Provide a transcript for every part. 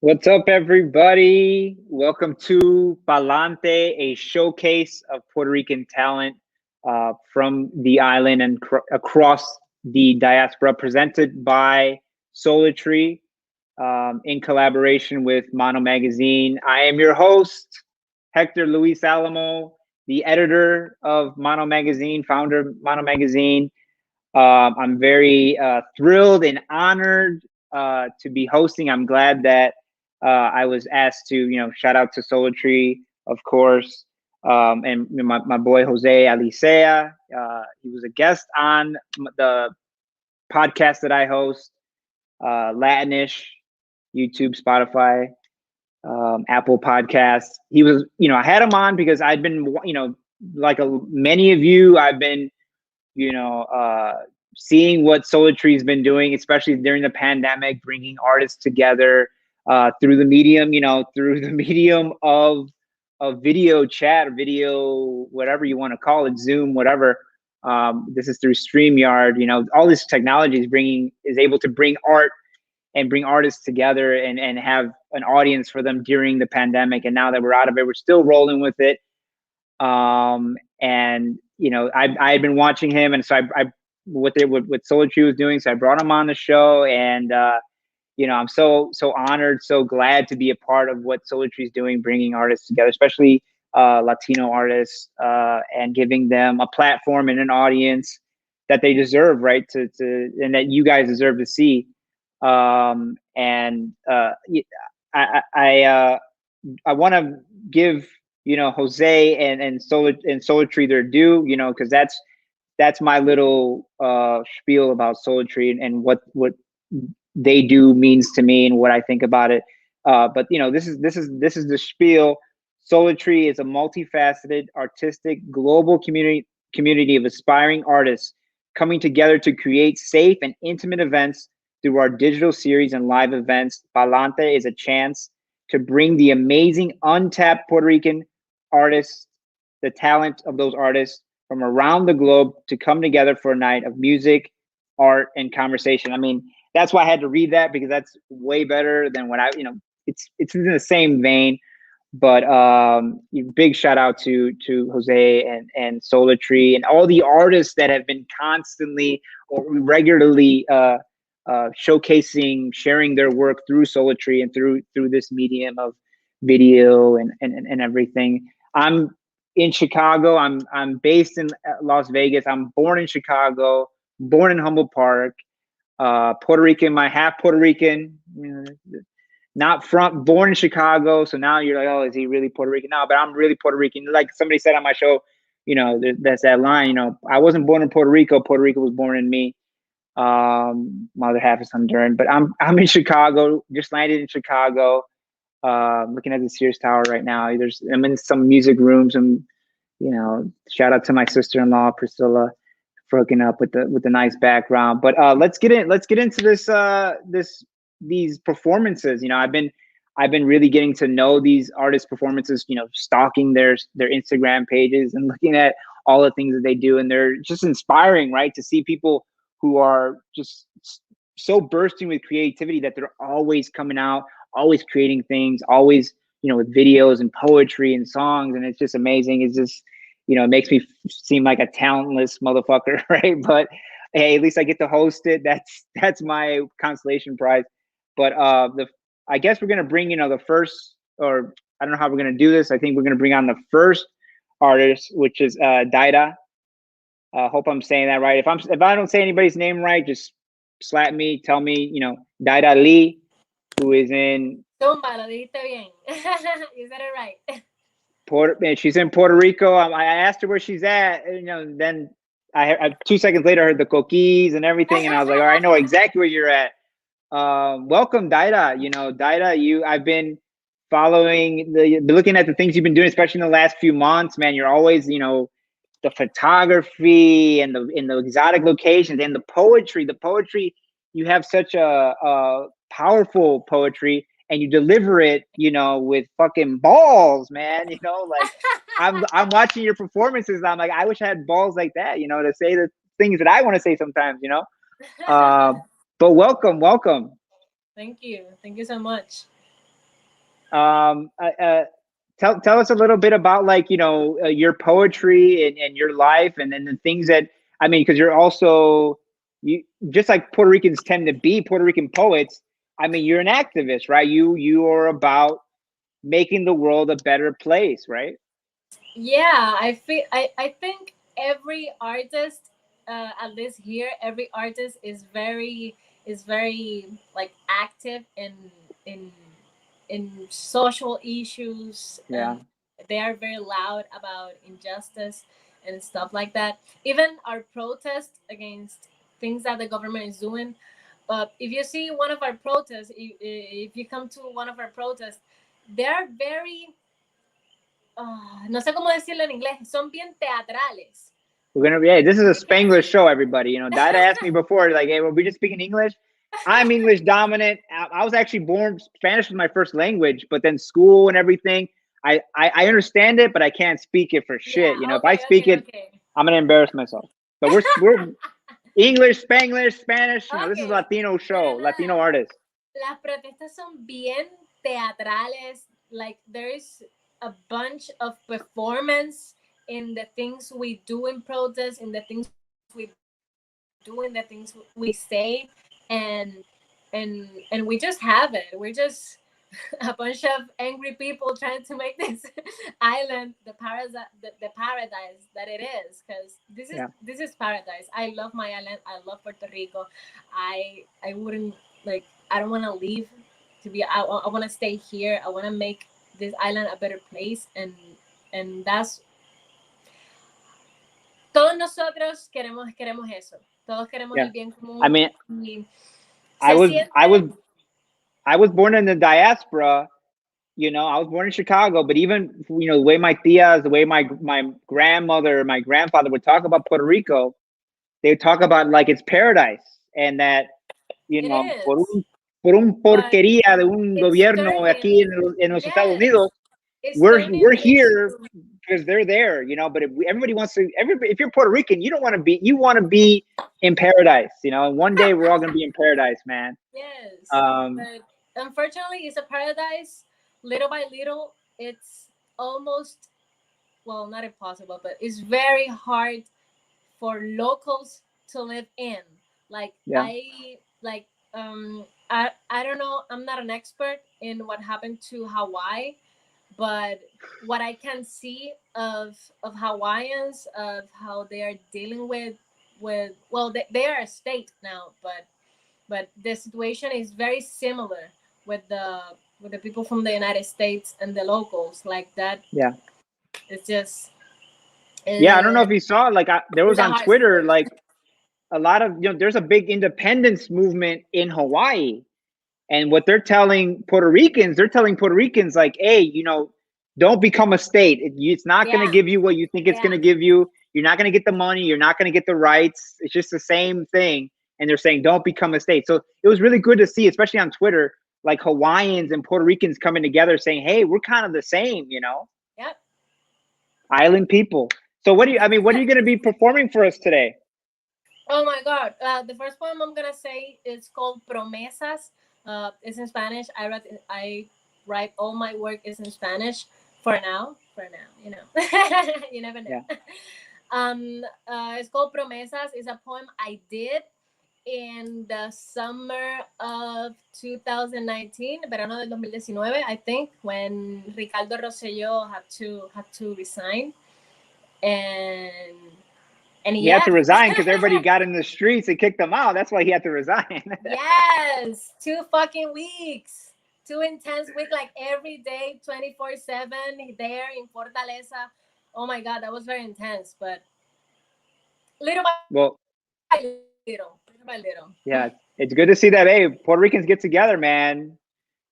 What's up, everybody? Welcome to Palante, a showcase of Puerto Rican talent from the island and across the diaspora, presented by Tree in collaboration with Mano Magazine. I am your host, Hector Luis Alamo, the editor of Mano Magazine, founder of Mano Magazine. I'm very thrilled and honored to be hosting. I'm glad that I was asked to, shout out to Tree, of course, and my boy Jose Alicea. He was a guest on the podcast that I host, Latinish, YouTube, Spotify, Apple Podcasts. He was, I had him on because I'd been, like many of you, I've been seeing what Tree's been doing, especially during the pandemic, bringing artists together through the medium, through the medium of video chat, video, whatever you want to call it, Zoom, whatever. This is through StreamYard. All this technology is able to bring art and bring artists together and have an audience for them during the pandemic. And now that we're out of it, we're still rolling with it. And I had been watching him, and so I what Tree was doing, so I brought him on the show, and I'm so honored, so glad to be a part of what Tree's doing, bringing artists together, especially Latino artists, and giving them a platform and an audience that they deserve, right? And that you guys deserve to see. I want to give Jose and Tree their due, because that's my little spiel about Tree and what they do means to me and what I think about it. But this is the spiel. Tree is a multifaceted, artistic, global community of aspiring artists coming together to create safe and intimate events through our digital series and live events. Palante is a chance to bring the amazing untapped Puerto Rican artists, the talent of those artists from around the globe, to come together for a night of music, art, and conversation. I mean, that's why I had to read that, because that's way better than what it's in the same vein. But big shout out to Jose and Tree and all the artists that have been constantly or regularly showcasing, sharing their work through Tree and through this medium of video and everything. I'm in Chicago. I'm based in Las Vegas. I'm born in Chicago, born in Humboldt Park, Puerto Rican. My half Puerto Rican, not from, born in Chicago. So now you're like, oh, is he really Puerto Rican? No, but I'm really Puerto Rican. Like somebody said on my show, that's that line. I wasn't born in Puerto Rico. Puerto Rico was born in me. My other half is Honduran, but I'm in Chicago. Just landed in Chicago. Looking at the Sears Tower right now. I'm in some music rooms, and shout out to my sister-in-law Priscilla for hooking up with the nice background. But let's get into these performances. I've been really getting to know these artists' performances. Stalking their Instagram pages and looking at all the things that they do, and they're just inspiring, right? To see people who are just so bursting with creativity that they're always coming out, always creating things, always, with videos and poetry and songs. And it's just amazing. It's just, it makes me seem like a talentless motherfucker, right? But hey, at least I get to host it. That's my consolation prize. But I guess we're going to bring, the first, or I don't know how we're going to do this. I think we're going to bring on the first artist, which is Daida. Hope I'm saying that right. If I don't say anybody's name right, just slap me, tell me, Daida Lee, who is in Tumba, lo dijiste bien. You said it right. She's in Puerto Rico. I asked her where she's at, then I 2 seconds later I heard the coquis and everything, and I was like, all right, I know exactly where you're at. Welcome, Daida. Daida, I've been following looking at the things you've been doing, especially in the last few months, man. You're always, the photography and the exotic locations and the poetry. You have such a powerful poetry, and you deliver it, with fucking balls, man. Like I'm watching your performances. And I'm like, I wish I had balls like that, to say the things that I want to say sometimes, But welcome. Thank you so much. Tell us a little bit about, like, your poetry and your life, and then the things that, I mean, because you're also, you just like Puerto Ricans tend to be, Puerto Rican poets. I mean, you're an activist, right? You are about making the world a better place, right? Yeah, I think every artist, at least here, every artist is very like active in in social issues, Yeah. and they are very loud about injustice and stuff like that. Even our protest against things that the government is doing. But if you see one of our protests, if you come to one of our protests, they are very, no sé cómo decirlo en inglés, son bien teatrales. Yeah, this is a Because Spanglish show, everybody. Dad asked me before, like, hey, were we just speaking English? I'm English dominant. I was actually born, Spanish was my first language, but then school and everything, I understand it, but I can't speak it for shit. yeah, If I okay, speak it, okay. I'm gonna embarrass myself. But we're English, Spanglish, Spanish. This is a Okay, Latino pero show, Latino nada, artists. las protestas son bien teatrales. Like there's a bunch of performance in the things we do in protest, in the things we do, in the things we say, and and we just have it. We're just a bunch of angry people trying to make this island the paradise that it is, because Yeah. this is paradise. I love my island. I love Puerto Rico. I wouldn't, like, I don't want to leave. To be I want to stay here. I want to make this island a better place, and that's, todos nosotros queremos eso. Todos queremos Yeah. el bien I común, mean, y I se was I was siente. I was born in the diaspora. I was born in Chicago, but even the way my tias, the way my grandmother, my grandfather would talk about Puerto Rico, they would talk about like it's paradise, and that It por is, un but porquería de un it's gobierno aquí turning. en los Estados Yes, Unidos, it's we're turning here into. because they're there, but everybody wants to. Everybody, if you're Puerto Rican, you want to be in paradise, and one day we're all gonna be in paradise, man. Yes, Um, but unfortunately, it's a paradise. Little by little, it's almost, well, not impossible, but it's very hard for locals to live in. Like yeah, I don't know. I'm not an expert in what happened to Hawaii, but what I can see of Hawaiians, of how they are dealing with, well, they are a state now, but the situation is very similar with the people from the United States and the locals, like that. yeah. It's just Yeah, I don't know uh, if you saw, like, there it's was a on hard Twitter, situation. like, a lot of, there's a big independence movement in Hawaii. And what they're telling Puerto Ricans, like, hey, don't become a state. It's not going to Yeah, give you what you think it's going yeah. to give you. You're not going to get the money. You're not going to get the rights. It's just the same thing. And they're saying, don't become a state. So it was really good to see, especially on Twitter, like Hawaiians and Puerto Ricans coming together saying, hey, we're kind of the same, Yep. island people. So what are you going to be performing for us today? Oh my God. The first poem I'm gonna say is called Promesas. It's in Spanish. I write all my work is in Spanish for now. For now, you never know. Yeah. It's called Promesas. It's a poem I did in the summer of 2019, verano del 2019, I think, when Ricardo Rosselló had to resign, and He had yeah. to resign because everybody got in the streets and kicked him out. That's why he had to resign. Yes, 2 fucking weeks, 2 intense weeks, like every day, 24/7 there in Fortaleza. Oh my God, that was very intense, but little by Well, little by little. yeah, it's good to see that. Hey, Puerto Ricans get together, man.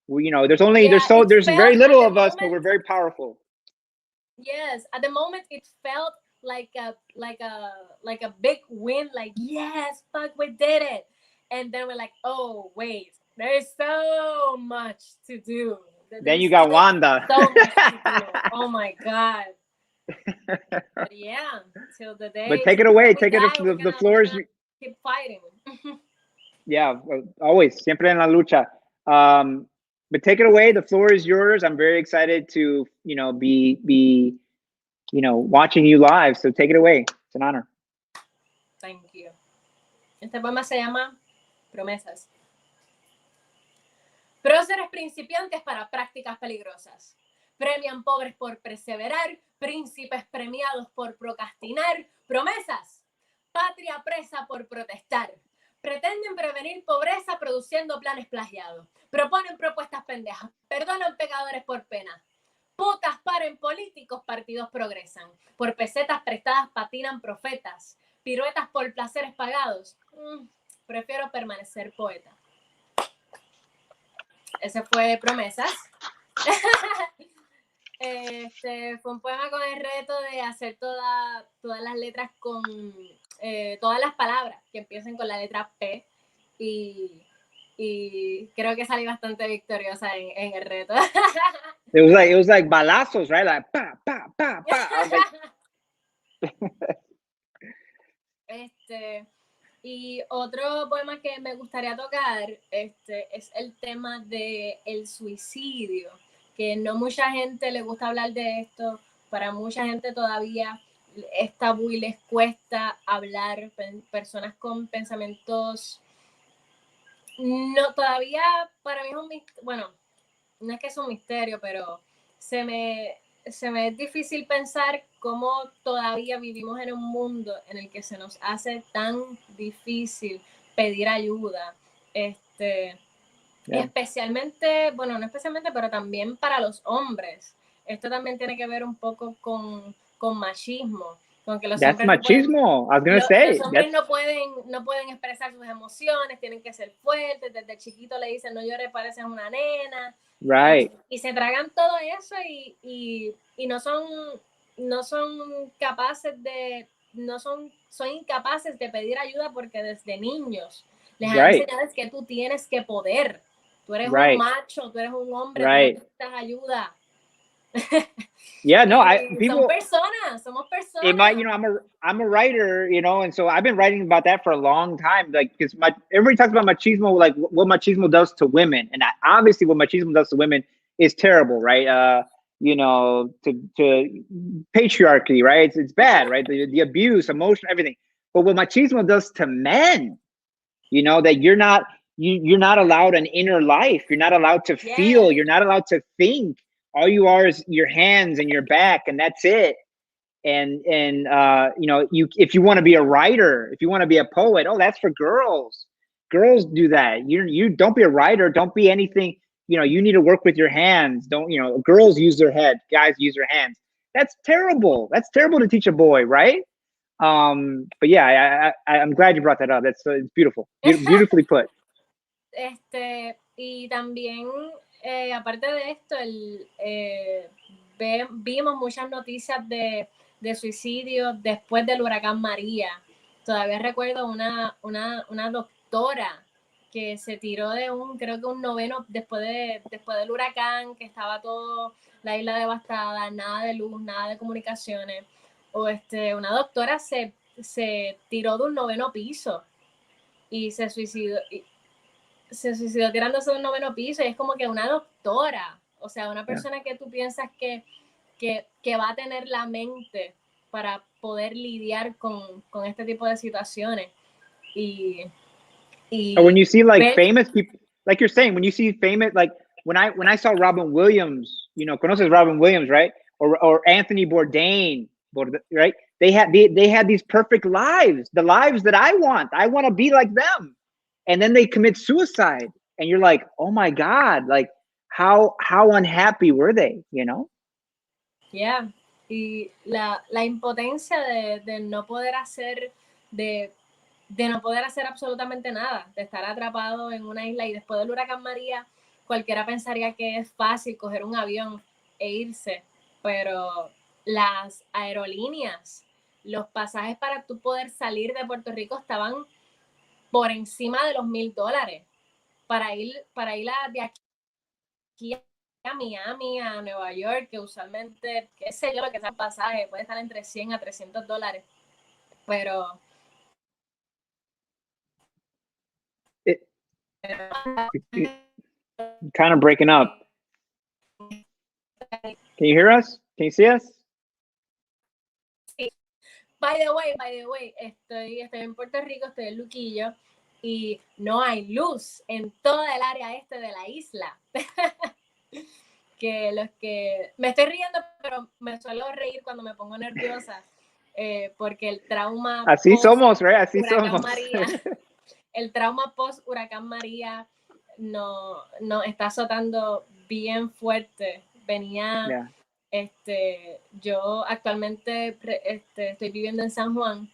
Yeah, it There's very felt at little the of us, but moment. we're very powerful. Yes, at the moment it felt like a big win. Like, yes, fuck, we did it. And then we're like, oh wait, there is so much to do. Then There's you got still Wanda. so much to do. Oh my God. But yeah, But take it till the day away. we Take it. die, The we're floor is. gonna keep fighting. Yeah, always siempre en la lucha. Um, but take it away. The floor is yours. I'm very excited to, you know, be, you know, watching you live. So take it away. It's an honor. Thank you. Este poema se llama Promesas. Próceres principiantes para prácticas peligrosas. Premian pobres por perseverar, príncipes premiados por procrastinar. Promesas. Patria presa por protestar. Pretenden prevenir pobreza produciendo planes plagiados. Proponen propuestas pendejas. Perdonan pecadores por pena. Putas paren políticos, partidos progresan. Por pesetas prestadas patinan profetas. Piruetas por placeres pagados. Prefiero permanecer poeta. Ese fue Promesas. Fue un poema con el reto de hacer todas las letras con todas las palabras que empiecen con la letra P y creo que salí bastante victoriosa en el reto. It was like balazos, right? Like pa pa pa pa. I was like... Y otro poema que me gustaría tocar es el tema del suicidio, que no mucha gente le gusta hablar de esto, para mucha gente todavía es tabú y les cuesta hablar, personas con pensamientos, no, todavía para mí es un misterio, bueno, no es que es un misterio, pero se me es difícil pensar cómo todavía vivimos en un mundo en el que se nos hace tan difícil pedir ayuda. Especialmente, bueno, no especialmente, pero también para los hombres. Esto también tiene que ver un poco con machismo. Con que los That's hombres machismo. I was gonna say. Los hombres no pueden expresar sus emociones, tienen que ser fuertes. Desde chiquito le dicen, no llores, pareces una nena. Right. Y se tragan todo eso y no son capaces de, son incapaces de pedir ayuda porque desde niños les han enseñado que tú tienes que poder. Tú eres un macho, tú eres un hombre, tú necesitas ayuda. Yeah, no, somos personas. You know, I'm a writer, you know, and so I've been writing about that for a long time. Like, because everybody talks about machismo, like what machismo does to women, and obviously what machismo does to women is terrible, right? You know, to patriarchy, right? It's bad, right? The abuse, emotion, everything. But what machismo does to men, you know, that you're not allowed an inner life. You're not allowed to feel. You're not allowed to think. All you are is your hands and your back, and that's it. And you know, if you want to be a writer, if you want to be a poet, oh, that's for girls. Girls do that. You don't be a writer. Don't be anything. You know, you need to work with your hands. Don't, you know, girls use their head, guys use their hands. That's terrible. That's terrible to teach a boy, right? But yeah, I'm glad you brought that up. That's it's beautiful. Beautifully put. Y también aparte de esto, vimos muchas noticias de suicidio después del huracán María. Todavía recuerdo una doctora que se tiró de creo que un noveno después del huracán, que estaba todo la isla devastada, nada de luz, nada de comunicaciones. O una doctora se tiró de un noveno piso y se suicidó. Se suicidó tirándose de un noveno piso, y es como que una doctora, o sea, una persona que tú piensas que va a tener la mente para poder lidiar con este tipo de situaciones. Or when you see like famous people, like you're saying, when you see famous, like when I saw Robin Williams, you know, conoces Robin Williams, right? Or Anthony Bourdain, right? They had these perfect lives, the lives that I want. I want to be like them. And then they commit suicide, and you're like, oh my God, like how unhappy were they, you know? Yeah. Y la impotencia de no poder hacer, de no poder hacer absolutamente nada, de estar atrapado en una isla. Y después del huracán María, cualquiera pensaría que es fácil coger un avión e irse, pero las aerolíneas, los pasajes para tú poder salir de Puerto Rico estaban por encima de los $1,000 para ir de aquí a Miami, a Nueva York, que usualmente, qué sé yo, lo que sea el pasaje, puede estar entre $100 a $300, pero kind of breaking up. Can you hear us? Can you see us? Sí. By the way, estoy en Puerto Rico, estoy en Luquillo y no hay luz en toda el área este de la isla. Que los que me estoy riendo, pero me suelo reír cuando me pongo nerviosa, porque el trauma Así post somos, right? Así huracán somos. María, el trauma post huracán María no está azotando bien fuerte. Venía, yo actualmente estoy viviendo en San Juan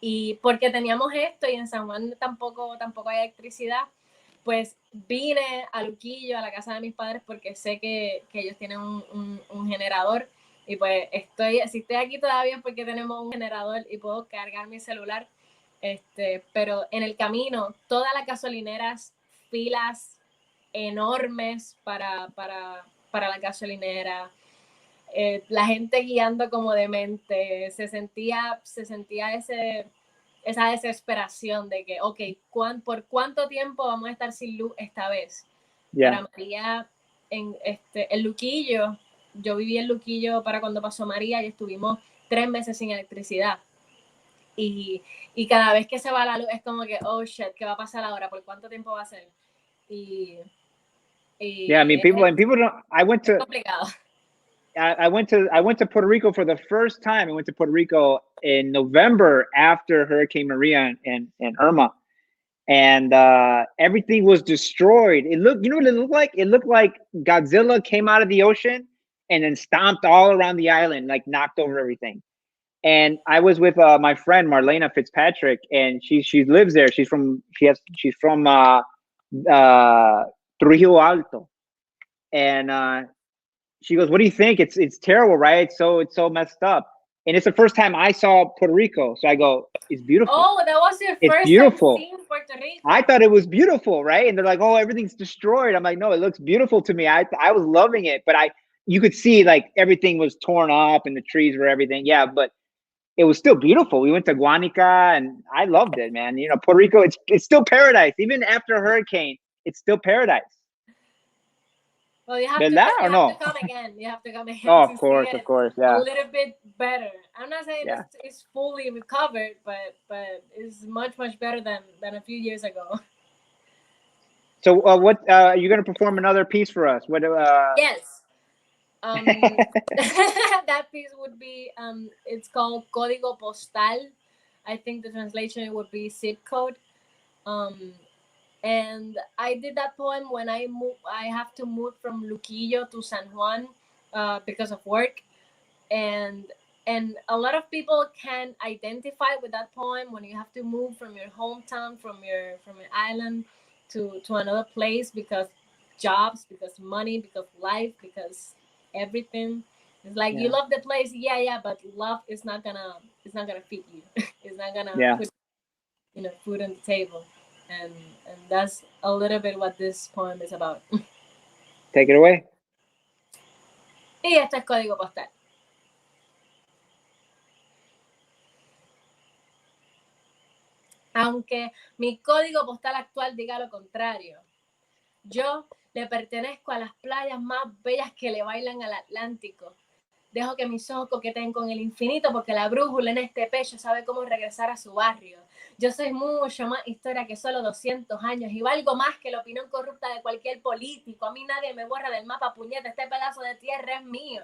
y porque teníamos esto y en San Juan tampoco hay electricidad, pues vine a Luquillo, a la casa de mis padres, porque sé que ellos tienen un generador y pues si estoy aquí todavía es porque tenemos un generador y puedo cargar mi celular, pero en el camino, todas las gasolineras, filas enormes para la gasolinera, la gente guiando como demente, se sentía esa desesperación de que, ok, ¿por cuánto tiempo vamos a estar sin luz esta vez? Yeah. Para María, en Luquillo, yo viví en Luquillo para cuando pasó María y estuvimos 3 meses sin electricidad. Y cada vez que se va la luz es como que, oh shit, ¿qué va a pasar ahora? ¿Por cuánto tiempo va a ser? Yeah, I mean, people don't. I went to. Complicado. I went to Puerto Rico for the first time. I went to Puerto Rico in November after Hurricane Maria and Irma, and everything was destroyed. It looked, you know what it looked like? It looked like Godzilla came out of the ocean and then stomped all around the island, like knocked over everything. And I was with my friend Marlena Fitzpatrick, and she lives there. She's from Trujillo Alto, and she goes, "What do you think? It's terrible, right? It's so messed up." And it's the first time I saw Puerto Rico, so I go, "It's beautiful." Oh, that was your it's first beautiful. time seeing Puerto Rico. I thought it was beautiful, right? And they're like, "Oh, everything's destroyed." I'm like, "No, it looks beautiful to me." I was loving it, but you could see like everything was torn up and the trees were everything. Yeah, but it was still beautiful. We went to Guanica and I loved it, man. You know, Puerto Rico, it's still paradise. Even after a hurricane, it's still paradise. Well, you have to come again. You have to come again. Oh, of course, yeah. A little bit better. I'm not saying it's fully recovered, but it's much better than a few years ago. So, what you're going to perform another piece for us? What? Yes. That piece would be it's called Código Postal. I think the translation would be zip code. And I did that poem when I have to move from Luquillo to San Juan because of work, and a lot of people can identify with that poem when you have to move from your hometown, from your island to another place because jobs, because money, because life, because everything. It's like you love the place, yeah, but love is not gonna feed you. It's not gonna put food on the table. And that's a little bit what this poem is about. Take it away. Y esto es Código Postal. Aunque mi código postal actual diga lo contrario, yo le pertenezco a las playas más bellas que le bailan al Atlántico. Dejo que mis ojos coqueteen con el infinito porque la brújula en este pecho sabe cómo regresar a su barrio. Yo soy mucho más historia que solo 200 años y valgo más que la opinión corrupta de cualquier político. A mí nadie me borra del mapa, puñeta, este pedazo de tierra es mío.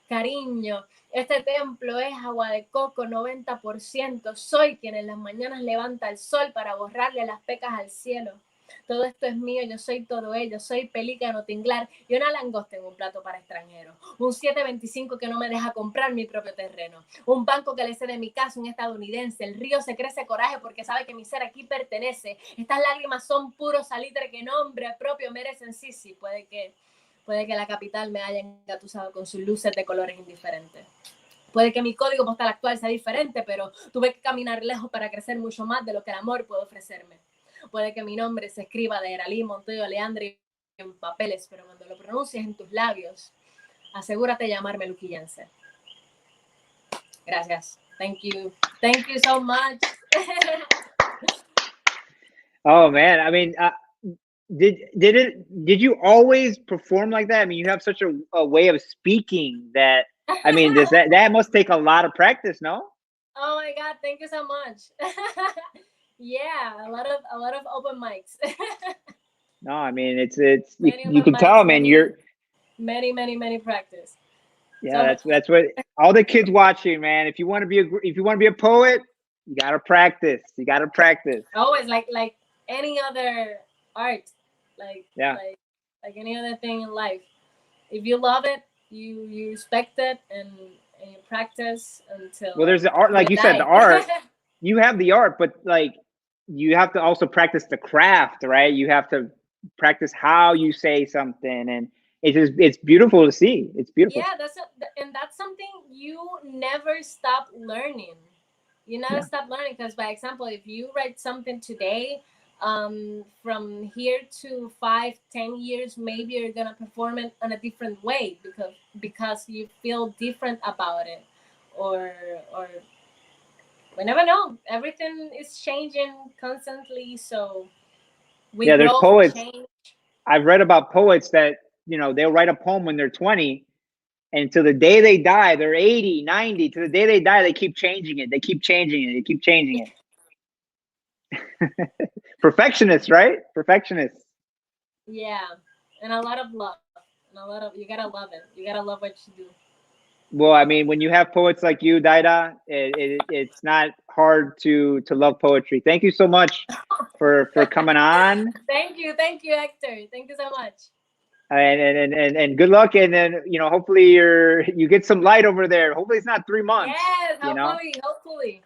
Cariño, este templo es agua de coco 90%. Soy quien en las mañanas levanta el sol para borrarle las pecas al cielo. Todo esto es mío, yo soy todo ello, soy pelícano tinglar y una langosta en un plato para extranjeros. Un 725 que no me deja comprar mi propio terreno. Un banco que le cede mi casa a un estadounidense. El río se crece coraje porque sabe que mi ser aquí pertenece. Estas lágrimas son puro salitre que nombre propio merecen. Sí, puede que la capital me haya engatusado con sus luces de colores indiferentes. Puede que mi código postal actual sea diferente, pero tuve que caminar lejos para crecer mucho más de lo que el amor puede ofrecerme. Puede que mi nombre se escriba de Eralí, Montoyo, Leandri en papeles, pero cuando lo pronuncies en tus labios, asegúrate de llamarme luquillense. Gracias. Thank you so much. Oh man, I mean, did you always perform like that? I mean, you have such a way of speaking that, I mean, does that must take a lot of practice, no? Oh my God, thank you so much. Yeah, a lot of open mics. No, I mean Many you open can tell, mics, man. many practice. Yeah, So that's what all the kids watching, man. If you want to be a poet, you gotta practice. You gotta practice. always like any other art, like Yeah. like like any other thing in life. If you love it, you respect it, and you practice Well, until there's the art, you like you said, the die. art. You have the art, but like you have to also practice the craft, right? You have to practice how you say something, and it's beautiful to see. It's beautiful. Yeah, and that's something you never stop learning. You never Yeah. stop learning because, by example, if you write something today, from here to 5, 10 years, maybe you're gonna perform it in a different way because you feel different about it, or or we never know. Everything is changing constantly, so we Yeah, there's grow, we poets. change. I've read about poets that, they'll write a poem when they're 20, and to the day they die, they're 80, 90. To the day they die, they keep changing it. They keep changing it. They keep changing it. Perfectionists, right? Perfectionists. Yeah, and a lot of love, and a lot of you gotta love it. You gotta love what you do. Well, I mean, when you have poets like you, Daida, it's not hard to love poetry. Thank you so much for coming on, Thank you, Hector. Thank you so much. and good luck. And then hopefully you get some light over there. Hopefully it's not 3 months. Yes, hopefully.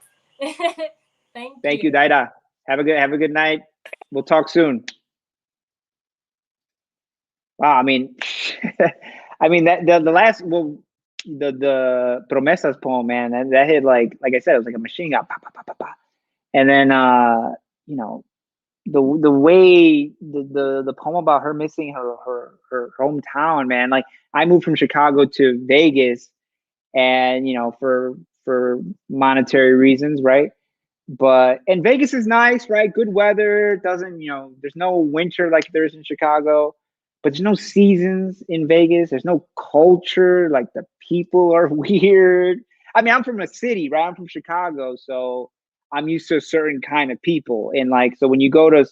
Thank Thank you, you. Daida. Have a good night. We'll talk soon. Wow, I mean, I mean that the last the Promesas poem, man, that hit like I said, it was like a machine gun, pa, pa, pa, pa, pa. And then you know the way the poem about her missing her hometown, man. Like I moved from Chicago to Vegas, and for monetary reasons, right? But and Vegas is nice, right? Good weather. Doesn't there's no winter like there is in Chicago, but there's no seasons in Vegas. There's no culture. Like the people are weird. I mean, I'm from a city, right? I'm from Chicago, so I'm used to a certain kind of people. And like, so when you go to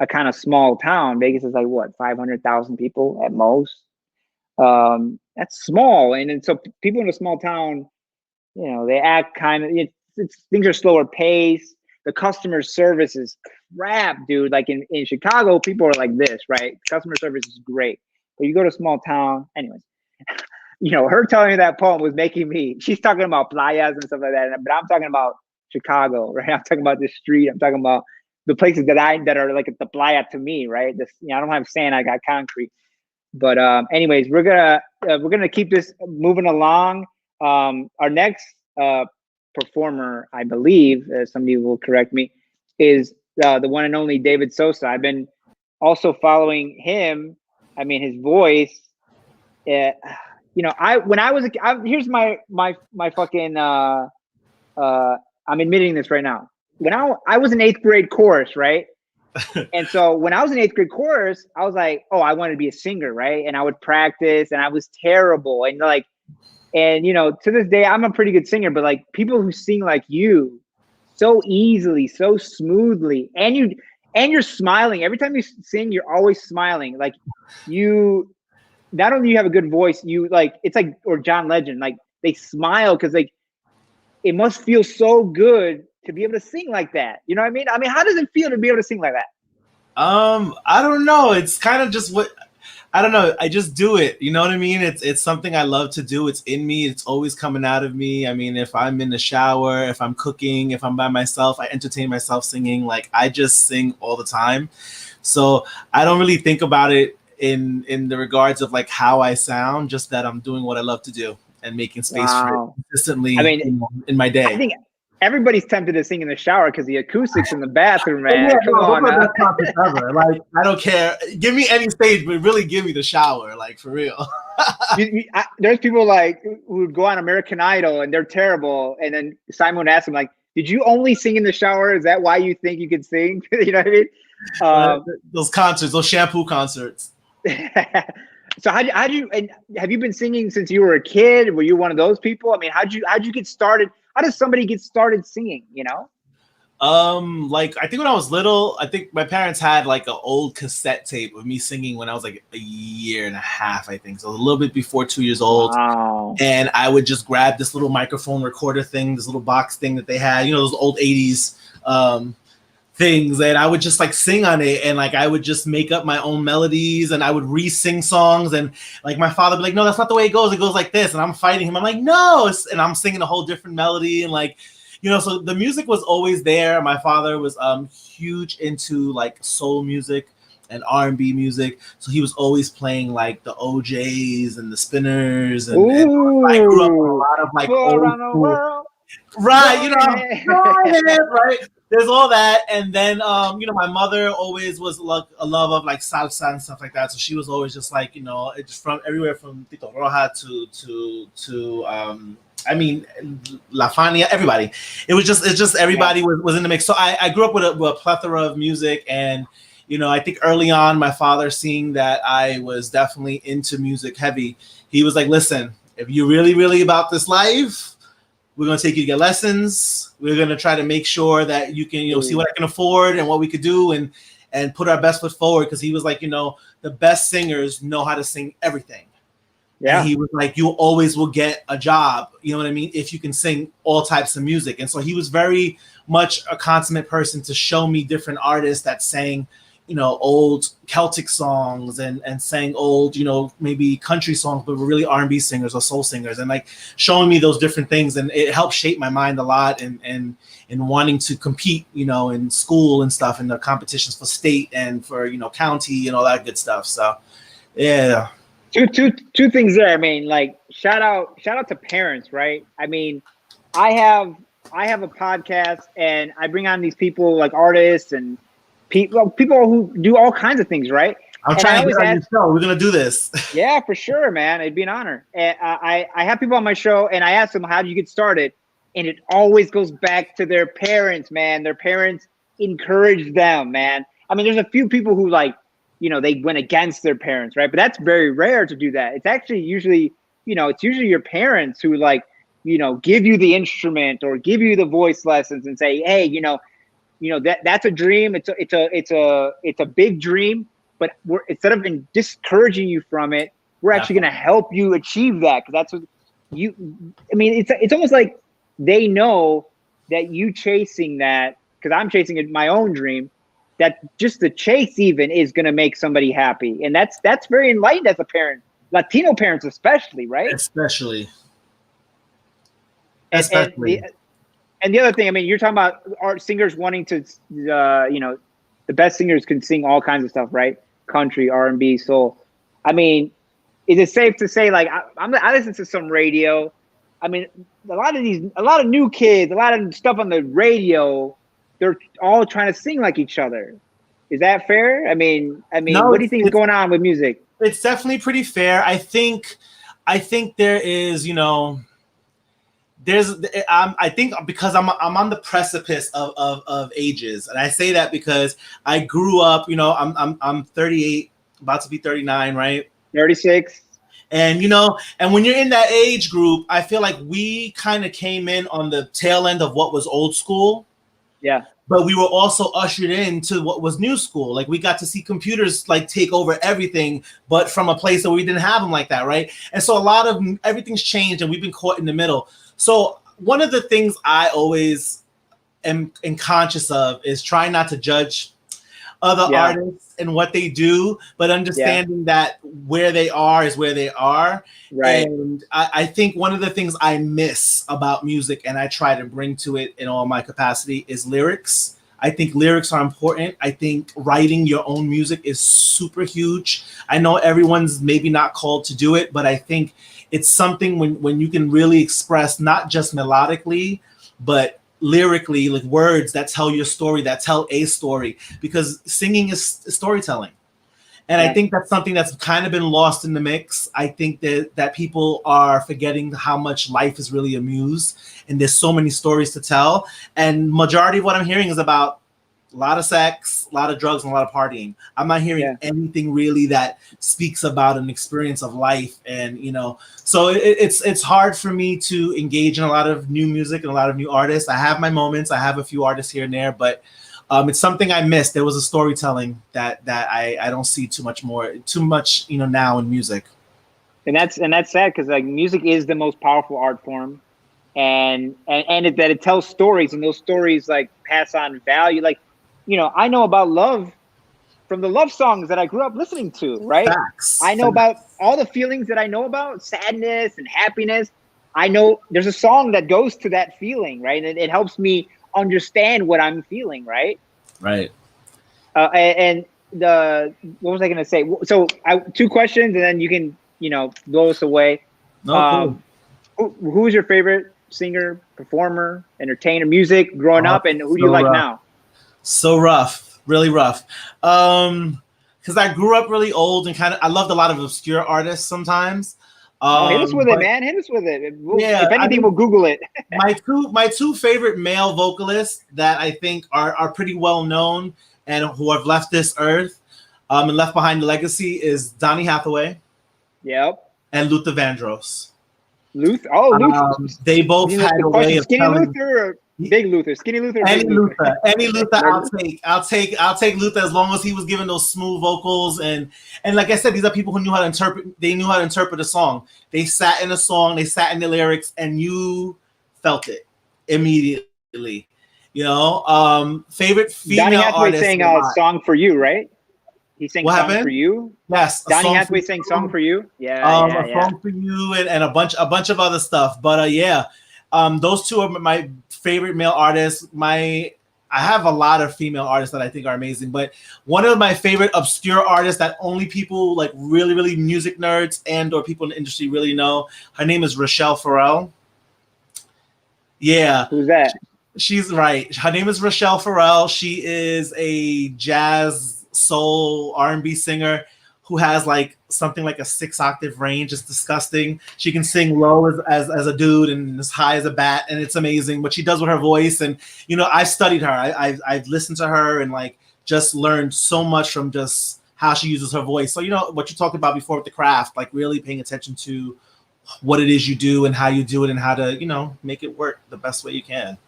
a kind of small town, Vegas is like what, 500,000 people at most. That's small, and then so people in a small town, they act kind of things are slower pace. The customer service is crap, dude. Like in Chicago, people are like this, right? Customer service is great. But you go to a small town, anyways. Her telling me that poem was making me. She's talking about playas and stuff like that, but I'm talking about Chicago, right? I'm talking about the street. I'm talking about the places that are like the playa to me, right? This, I don't have sand. I got concrete. But anyways, we're gonna keep this moving along. Our next performer, I believe, somebody will correct me, is the one and only David Sosa. I've been also following him. I mean, his voice. I when I was here's my fucking. I'm admitting this right now. When I was in eighth grade chorus, right? And so when I was in eighth grade chorus, I was like, oh, I wanted to be a singer, right? And I would practice, and I was terrible. And to this day, I'm a pretty good singer, but like people who sing like you so easily, so smoothly, and you're smiling. Every time you sing, you're always smiling. Like you not only you have a good voice, you like it's like or John Legend, like they smile because like it must feel so good to be able to sing like that. You know what I mean? I mean, how does it feel to be able to sing like that? I don't know. It's kind of just what I don't know. I just do it. You know what I mean? It's something I love to do. It's in me. It's always coming out of me. I mean, if I'm in the shower, if I'm cooking, if I'm by myself, I entertain myself singing. Like I just sing all the time. So I don't really think about it in the regards of like how I sound, just that I'm doing what I love to do and making space for it Wow. consistently I mean, in my day. I think everybody's tempted to sing in the shower because the acoustics in the bathroom, man. Yeah, Come no, on, those are man. the best topics ever. Like, I don't care. Give me any stage, but really give me the shower, like for real. There's people like who would go on American Idol and they're terrible, and then Simon asks them like, Did you only sing in the shower? Is that why you think you can sing? You know what I mean? Those concerts, those shampoo concerts. So how do you, and have you been singing since you were a kid? Were you one of those people? I mean, how'd you get started? How does somebody get started singing, you know? Like I think when I was little, I think my parents had like an old cassette tape of me singing when I was like a year and a half, I think. So a little bit before 2 years old. Wow. And I would just grab this little microphone recorder thing, this little box thing that they had, you know, those old 80s things, and I would just like sing on it, and like I would just make up my own melodies, and I would re-sing songs, and like my father would be like, no, that's not the way it goes like this, and I'm fighting him, I'm like, no, and I'm singing a whole different melody, and like, you know, so the music was always there. My father was huge into like soul music and R&B music, so he was always playing like the OJs and the Spinners, and I grew up with a lot of like old school, right, you know, right. There's all that, and then you know, my mother always was like a love of like salsa and stuff like that. So she was always just like, you know, it's from everywhere from Tito Roja to I mean, La Fania, everybody. It's just everybody was in the mix. So I grew up with a plethora of music, and you know, I think early on, my father, seeing that I was definitely into music heavy, he was like, listen, if you're really about this life, we're going to take you to get lessons. We're going to try to make sure that you can, you know, see what I can afford and what we could do, and put our best foot forward. Because he was like, you know, the best singers know how to sing everything. Yeah. And he was like, you always will get a job, you know what I mean, if you can sing all types of music. And so he was very much a consummate person to show me different artists that sang, you know, old Celtic songs and sang old, you know, maybe country songs, but were really R&B singers or soul singers, and like showing me those different things. And it helped shape my mind a lot, and wanting to compete, you know, in school and stuff, in the competitions for state and for, you know, county and all that good stuff. So yeah. Two things there. I mean, like shout out to parents, right? I mean, I have a podcast, and I bring on these people like artists and people who do all kinds of things, right? I'm trying to get on your show. We're gonna do this. Yeah, for sure, man. It'd be an honor. And I have people on my show, and I ask them, how do you get started? And it always goes back to their parents, man. Their parents encourage them, man. I mean, there's a few people who, like, you know, they went against their parents, right? But that's very rare to do that. It's actually usually, you know, it's usually your parents who, like, you know, give you the instrument or give you the voice lessons and say, hey, you know, that's a dream. It's a big dream, but we're, instead of discouraging you from it, we're actually going to help you achieve that. Because that's what you, I mean, it's almost like they know that you chasing that, because I'm chasing my own dream, that just the chase even is going to make somebody happy. And that's very enlightened as a parent, Latino parents especially, right? Especially. And the other thing, I mean, you're talking about art singers wanting to, you know, the best singers can sing all kinds of stuff, right? Country, R&B, soul. I mean, is it safe to say, like, I listen to some radio. I mean, a lot of new kids, a lot of stuff on the radio, they're all trying to sing like each other. Is that fair? I mean, no, what do you think is going on with music? It's definitely pretty fair. I think there is, you know, I think because I'm on the precipice of ages, and I say that because I grew up, you know, I'm 38, about to be 39, right? 36. And, you know, and when you're in that age group, I feel like we kind of came in on the tail end of what was old school. Yeah. But we were also ushered into what was new school. Like, we got to see computers like take over everything, but from a place that we didn't have them like that, right? And so a lot of everything's changed, and we've been caught in the middle. So one of the things I always am conscious of is trying not to judge other artists and what they do, but understanding that where they are is where they are. Right. And I think one of the things I miss about music, and I try to bring to it in all my capacity, is lyrics. I think lyrics are important. I think writing your own music is super huge. I know everyone's maybe not called to do it, but I think it's something when you can really express not just melodically, but lyrically, like words that tell your story, that tell a story, because singing is storytelling. And Yeah. I think that's something that's kind of been lost in the mix. I think that people are forgetting how much life is really a muse, and there's so many stories to tell. And majority of what I'm hearing is about a lot of sex, a lot of drugs, and a lot of partying. I'm not hearing anything really that speaks about an experience of life. And so it's hard for me to engage in a lot of new music and a lot of new artists. I have my moments. I have a few artists here and there, but it's something I missed. There was a storytelling that I don't see too much now in music. And that's sad, because like music is the most powerful art form, and that it tells stories, and those stories like pass on value. Like, I know about love from the love songs that I grew up listening to, right? Facts. I know about all the feelings that I know about, sadness and happiness. I know there's a song that goes to that feeling, right? And it helps me understand what I'm feeling, right? Right. And what was I going to say? So two questions, and then you can, blow us away. Oh, cool. Who's your favorite singer, performer, entertainer, music growing up, and who do you like now? So rough, really rough. Because I grew up really old, and I loved a lot of obscure artists sometimes. Hit us with it, man. Hit us with it. If anything, we'll Google it. my two favorite male vocalists that I think are pretty well known and who have left this earth and left behind a legacy is Donny Hathaway. Yep. And Luther Vandross. Luther. They both had a way of Skinny telling... Luther or Big Luther? Skinny Luther. Or any Luther. Any Luther. I'll take Luther, as long as he was giving those smooth vocals, and like I said, these are people who knew how to interpret. They knew how to interpret a song. They sat in a song. They sat in the lyrics, and you felt it immediately. Favorite female Donny Hathaway artist. Sang a song for you, right? He sang Song for You. Yes, Donny Hathaway sang Song for You. A Song for You, and a bunch of other stuff. But those two are my favorite male artists. I have a lot of female artists that I think are amazing, but one of my favorite obscure artists that only people like really, really music nerds and or people in the industry really know. Her name is Rochelle Farrell. Yeah. Who's that? She's right. Her name is Rochelle Farrell. She is a jazz, soul, R&B singer who has like something like a 6-octave range. It's disgusting. She can sing low as a dude and as high as a bat, and it's amazing what she does with her voice. And I've studied her. I've listened to her and like just learned so much from just how she uses her voice. So what you talked about before with the craft, like really paying attention to what it is you do and how you do it and how to make it work the best way you can.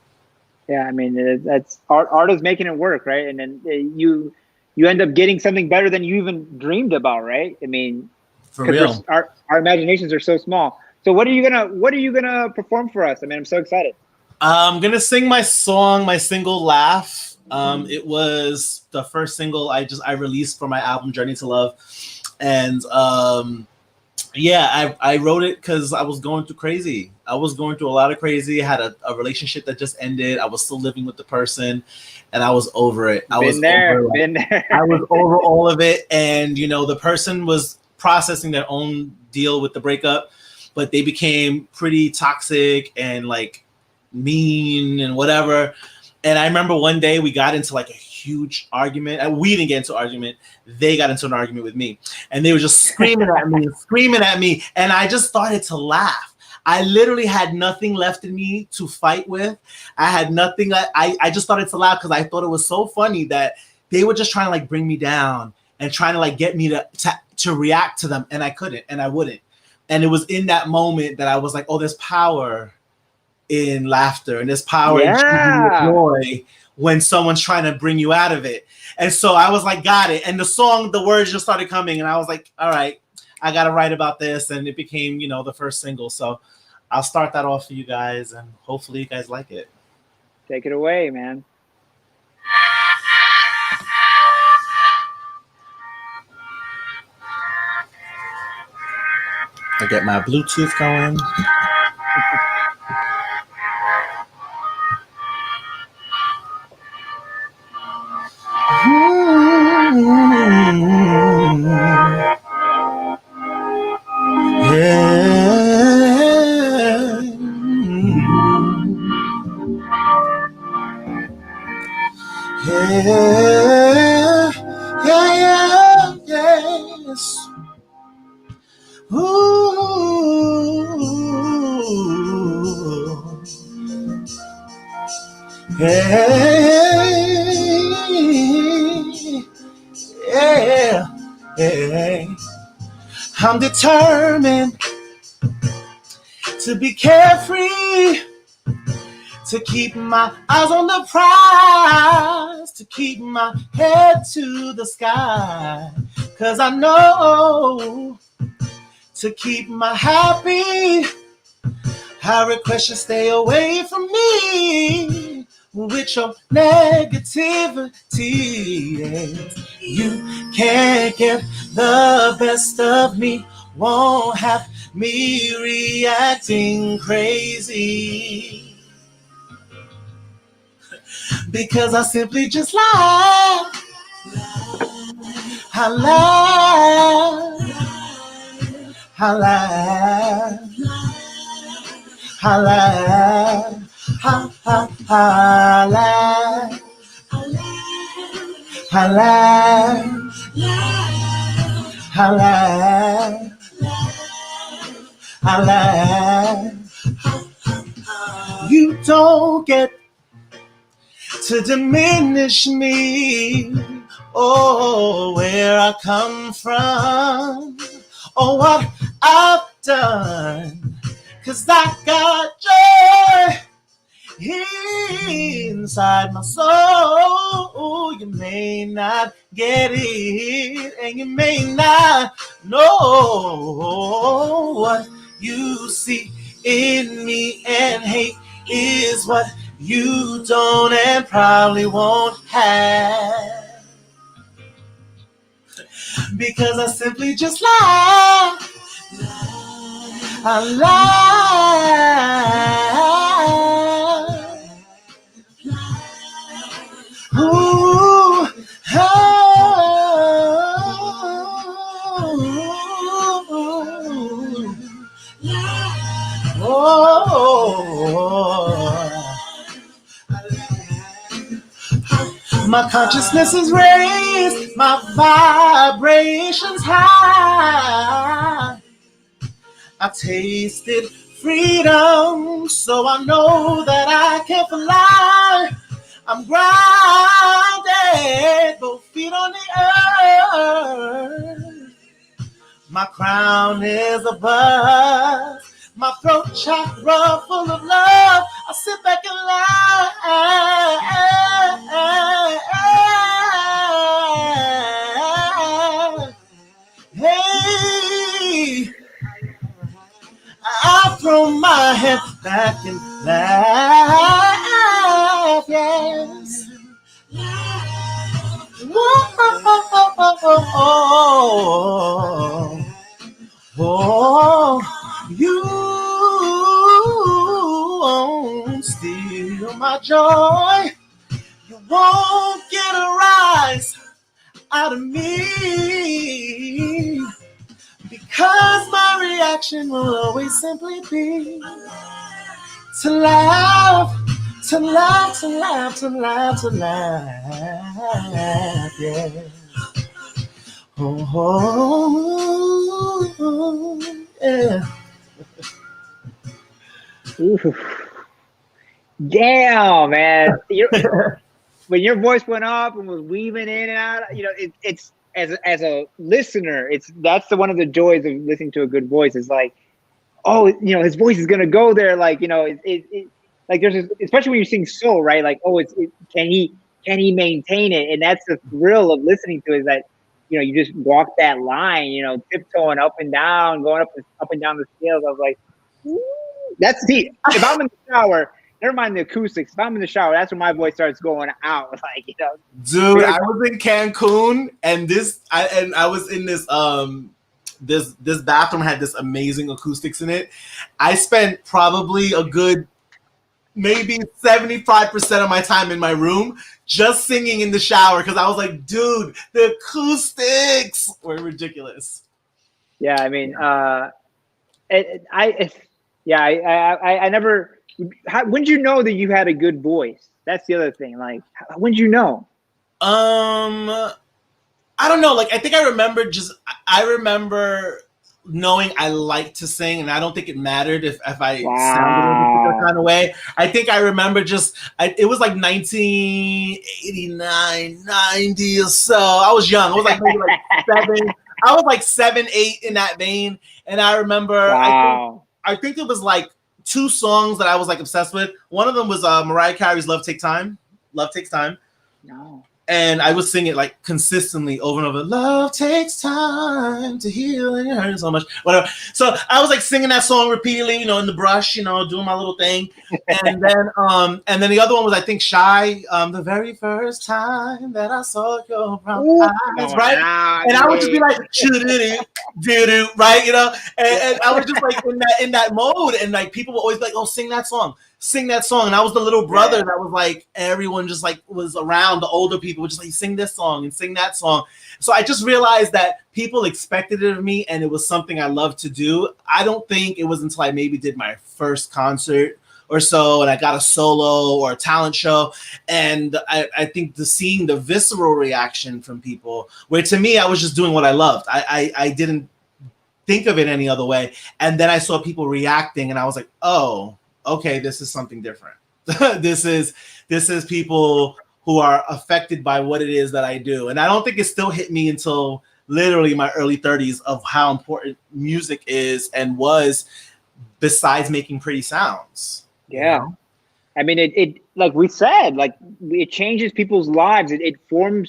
Yeah, I mean, that's art is making it work, right? And then you end up getting something better than you even dreamed about, right? I mean, for real, our imaginations are so small. So what are you gonna perform for us? I mean, I'm so excited. I'm gonna sing my single "Laugh." It was the first single I released for my album Journey to Love, and I wrote it because I was going through crazy. I was going through a lot of crazy. I had a relationship that just ended. I was still living with the person, and I was over it. I was over all of it. And, the person was processing their own deal with the breakup, but they became pretty toxic and like mean and whatever. And I remember one day we got into like a huge argument. We didn't get into an argument. They got into an argument with me, and they were just screaming at me. And I just started to laugh. I literally had nothing left in me to fight with. I had nothing. I just started to laugh because I thought it was so funny that they were just trying to like bring me down and trying to like get me to react to them. And I couldn't, and I wouldn't. And it was in that moment that I was like, oh, there's power in laughter, and there's power in joy when someone's trying to bring you out of it. And so I was like, got it. And the words just started coming, and I was like, all right, I got to write about this. And it became, the first single. So I'll start that off for you guys, and hopefully you guys like it. Take it away, man. I get my Bluetooth going. Yeah. Ooh. Hey, yeah, yeah. I'm determined to be carefree, to keep my eyes on the prize, to keep my head to the sky. 'Cause I know to keep my happy, I request you stay away from me with your negativity. You can't get the best of me, won't have me reacting crazy. Because I simply just lie. I lie. I lie. I lie. I lie. I lie. I lie. I lie. You don't get to diminish me, oh, where I come from, or what I've done. 'Cause I got joy inside my soul. You may not get it, and you may not know what you see in me, and hate is what you don't and probably won't have. Because I simply just lie. I lie. Ooh, my consciousness is raised, my vibrations high. I tasted freedom, so I know that I can fly. I'm grounded, both feet on the earth. My crown is above, my throat chakra full of love. I sit back and lie. Hey, I throw my head back and laugh, yes. Oh, you won't steal my joy. You won't get a rise out of me. Because my reaction will always simply be to laugh, to laugh, to laugh, to laugh, to laugh, yeah. Oh, yeah. Ooh. Damn, man. When your voice went up and was weaving in and out, it's as a listener, that's one of the joys of listening to a good voice. Is like, oh, his voice is gonna go there. Like, like there's especially when you sing soul, right? Like, oh, can he maintain it? And that's the thrill of listening to it, is that you just walk that line, tiptoeing up and down, going up and down the scales. I was like, ooh. That's if I'm in the shower. Never mind the acoustics. If I'm in the shower, that's when my voice starts going out. Like, Dude, I was in Cancun, and I was in this this bathroom had this amazing acoustics in it. I spent probably a good maybe 75% of my time in my room just singing in the shower, because I was like, dude, the acoustics were ridiculous. Yeah, I mean, I never. When did you know that you had a good voice? That's the other thing. Like, when did you know? I don't know. Like, I think I remember knowing I like to sing, and I don't think it mattered if I sounded in a particular Wow. kind of way. I think I remember it was like 1989, 90 or so. I was young. I was like maybe like 7. I was like 7, 8 in that vein. And I remember, Wow. I think it was like 2 songs that I was like obsessed with. One of them was Mariah Carey's Love Takes Time. Love Takes Time. No. And I would sing it like consistently over and over. Love takes time to heal, and it hurts so much. Whatever. So I was like singing that song repeatedly, you know, in the brush, you know, doing my little thing. And then the other one was, I think, Shy. The very first time that I saw your brown eyes, right? Now, and I would just be like, do, right, you know. And I was just like in that mode, and like people would always be like, oh, sing that song. And I was the little brother that was like, everyone just like was around, the older people were just like, sing this song and sing that song. So I just realized that people expected it of me, and it was something I loved to do. I don't think it was until I maybe did my first concert or so, and I got a solo or a talent show, and I think seeing the visceral reaction from people, where to me, I was just doing what I loved. I didn't think of it any other way. And then I saw people reacting, and I was like, oh, okay, this is something different. This is people who are affected by what it is that I do. And I don't think it still hit me until literally my early 30s of how important music is and was, besides making pretty sounds. Yeah. You know? I mean, it like we said, like it changes people's lives. It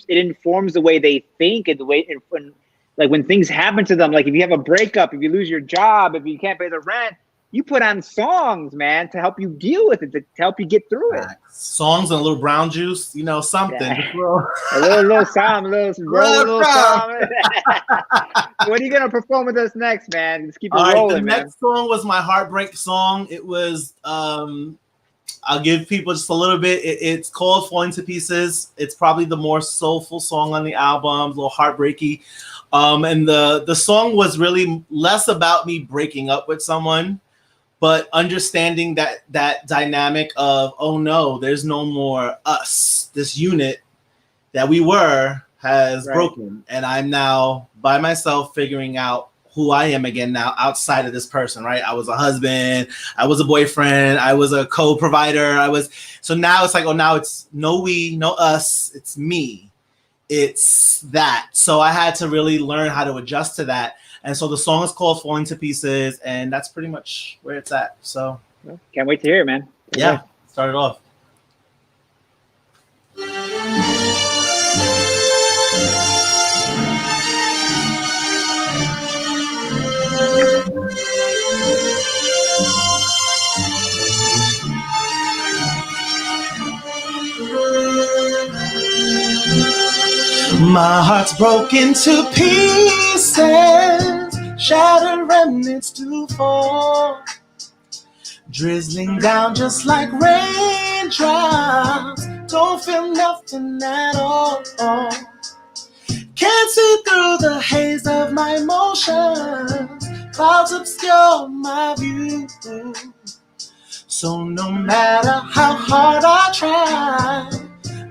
informs the way they think, and the way when things happen to them, like if you have a breakup, if you lose your job, if you can't pay the rent, you put on songs, man, to help you deal with it, to help you get through it. Songs and a little brown juice, you know, something. Yeah. a little song, a little song. What are you gonna perform with us next, man? Just keep it rolling, man. The next song was my heartbreak song. It was I'll give people just a little bit. It's called Falling to Pieces. It's probably the more soulful song on the album, a little heartbreaky. And the song was really less about me breaking up with someone, but understanding that dynamic of, oh no, there's no more us. This unit that we were has broken, and I'm now by myself figuring out who I am again now outside of this person, right? I was a husband, I was a boyfriend, I was a co-provider, so now it's like, oh, now it's no we, no us, it's me. It's that. So I had to really learn how to adjust to that. And so the song is called Falling to Pieces, and that's pretty much where it's at. So can't wait to hear it, man. Yeah, start it off. My heart's broken to pieces, shattered remnants to fall, drizzling down just like raindrops. Don't feel nothing at all. Can't see through the haze of my emotions. Clouds obscure my view. So no matter how hard I try,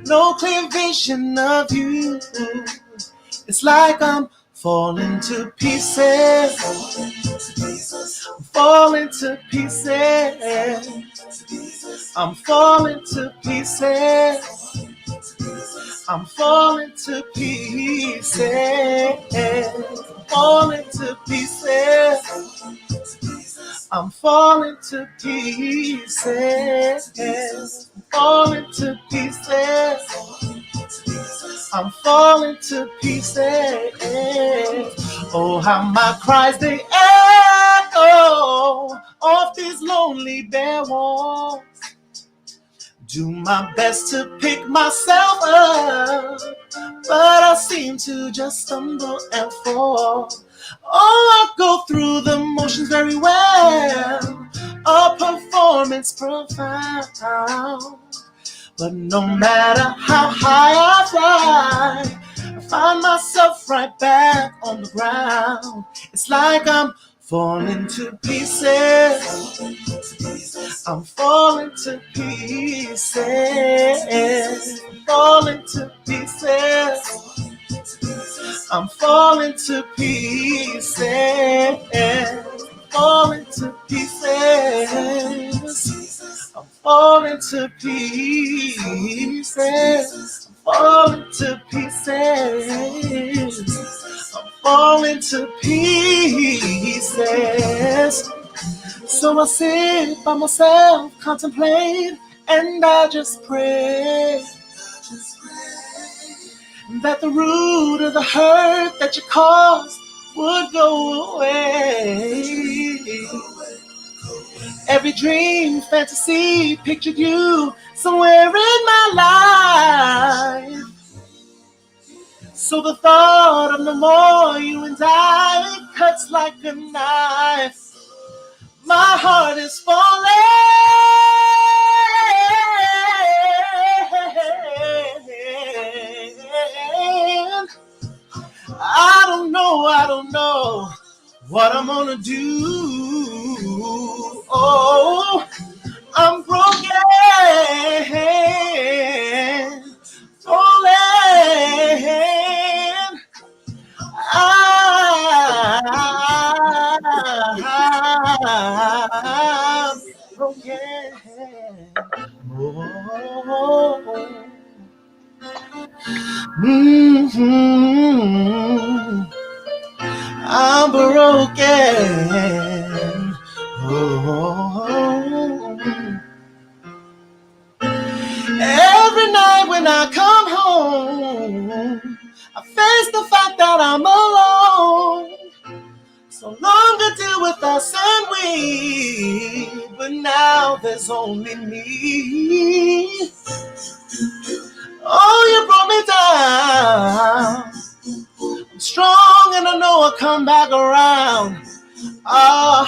no clear vision of you. It's like I'm falling to pieces. I'm falling to pieces. I'm falling to pieces. I'm falling to pieces. Falling to pieces. I'm falling to pieces. Falling to pieces. I'm falling to pieces. Oh, how my cries they echo off these lonely bare walls. Do my best to pick myself up, but I seem to just stumble and fall. Oh, I go through the motions very well, a performance profound. But no matter how high I fly, I find myself right back on the ground. It's like I'm falling to pieces. I'm falling to pieces. Falling to pieces. I'm falling to pieces. Falling to pieces. I'm falling to pieces. Falling to pieces. I'm falling to pieces. So I sit by myself, contemplate, and I just pray that the root of the hurt that you caused would go away. Every dream, fantasy, pictured you somewhere in my life. So the thought of no more you and I cuts like a knife. My heart is falling. I don't know what I'm gonna do. Oh, I'm broken, falling. I'm broken. Oh. Mm-hmm. I'm broken. Oh. Every night when I come home, I face the fact that I'm alone. So long to deal with us and we, but now there's only me. Oh, you brought me down. I'm strong and I know I'll come back around. Oh,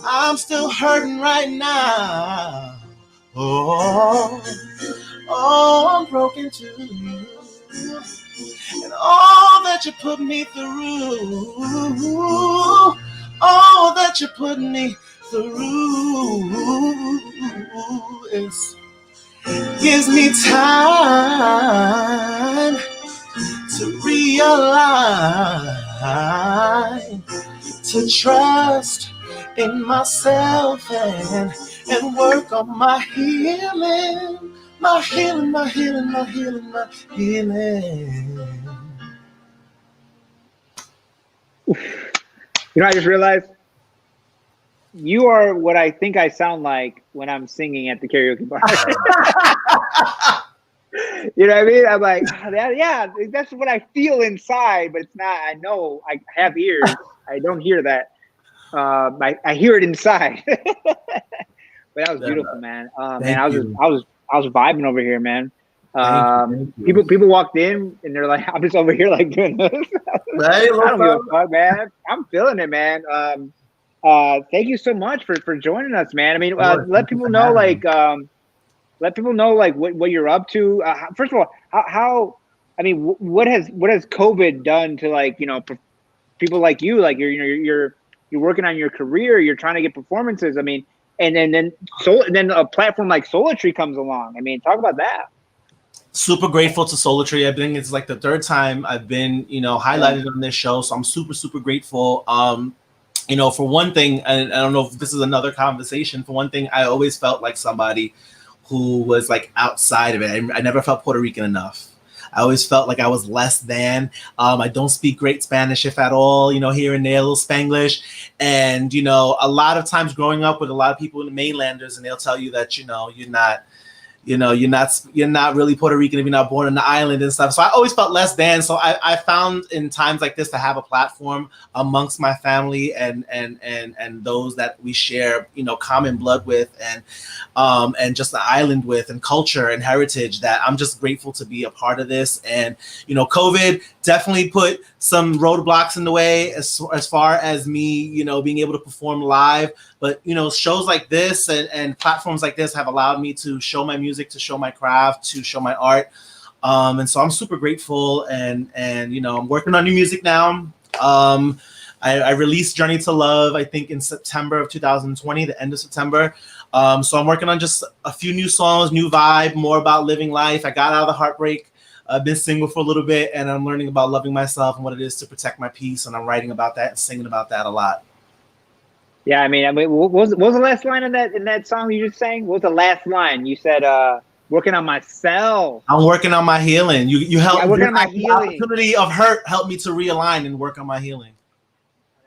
I'm still hurting right now. Oh, I'm broken too. And all that you put me through, all that you put me through gives me time to realign, to trust in myself and work on my healing, my healing, my healing, my healing, my healing. You know, I just realized you are what I think I sound like when I'm singing at the karaoke bar. You know what I mean? I'm like, oh, yeah, that's what I feel inside, but it's not. I know I have ears. I don't hear that. I hear it inside. But that was beautiful, man. Man, I was vibing over here, man. Thank you. People walked in and they're like, I'm just over here like doing this. I don't give a fuck, man. I'm feeling it, man. Thank you so much for joining us, man. I mean, let people know what you're up to. First of all, how I mean, what has COVID done to, like, you know, people like you? Like, you're working on your career, you're trying to get performances. I mean, and then a platform like Solar comes along. I mean, talk about that. Super grateful to Solar. I think it's like the third time I've been, you know, highlighted on this show. So I'm super grateful. You know, for one thing, and I don't know if this is another conversation, for one thing, I always felt like somebody who was like outside of it. I never felt Puerto Rican enough. I always felt like I was less than. I don't speak great Spanish, if at all, you know, here and there, a little Spanglish. And, you know, a lot of times growing up with a lot of people in the mainlanders, and they'll tell you that, you know, you're not really Puerto Rican if you're not born on the island and stuff. So I always felt less than. So I found in times like this to have a platform amongst my family and those that we share, you know, common blood with and just the island with and culture and heritage, that I'm just grateful to be a part of this. And, you know, COVID definitely put some roadblocks in the way as far as me, you know, being able to perform live. But, you know, shows like this and platforms like this have allowed me to show my music, to show my craft, to show my art. And so I'm super grateful. And you know, I'm working on new music now. I released Journey to Love, I think, in September of 2020, the end of September. So I'm working on just a few new songs, new vibe, more about living life. I got out of the heartbreak I've been single for a little bit, and I'm learning about loving myself and what it is to protect my peace. And I'm writing about that and singing about that a lot. Yeah, I mean, what was the last line in that song you just sang? What was the last line? You said, "Working on myself." I'm working on my healing. You help. Yeah, working on my the healing. opportunity of hurt helped me to realign and work on my healing.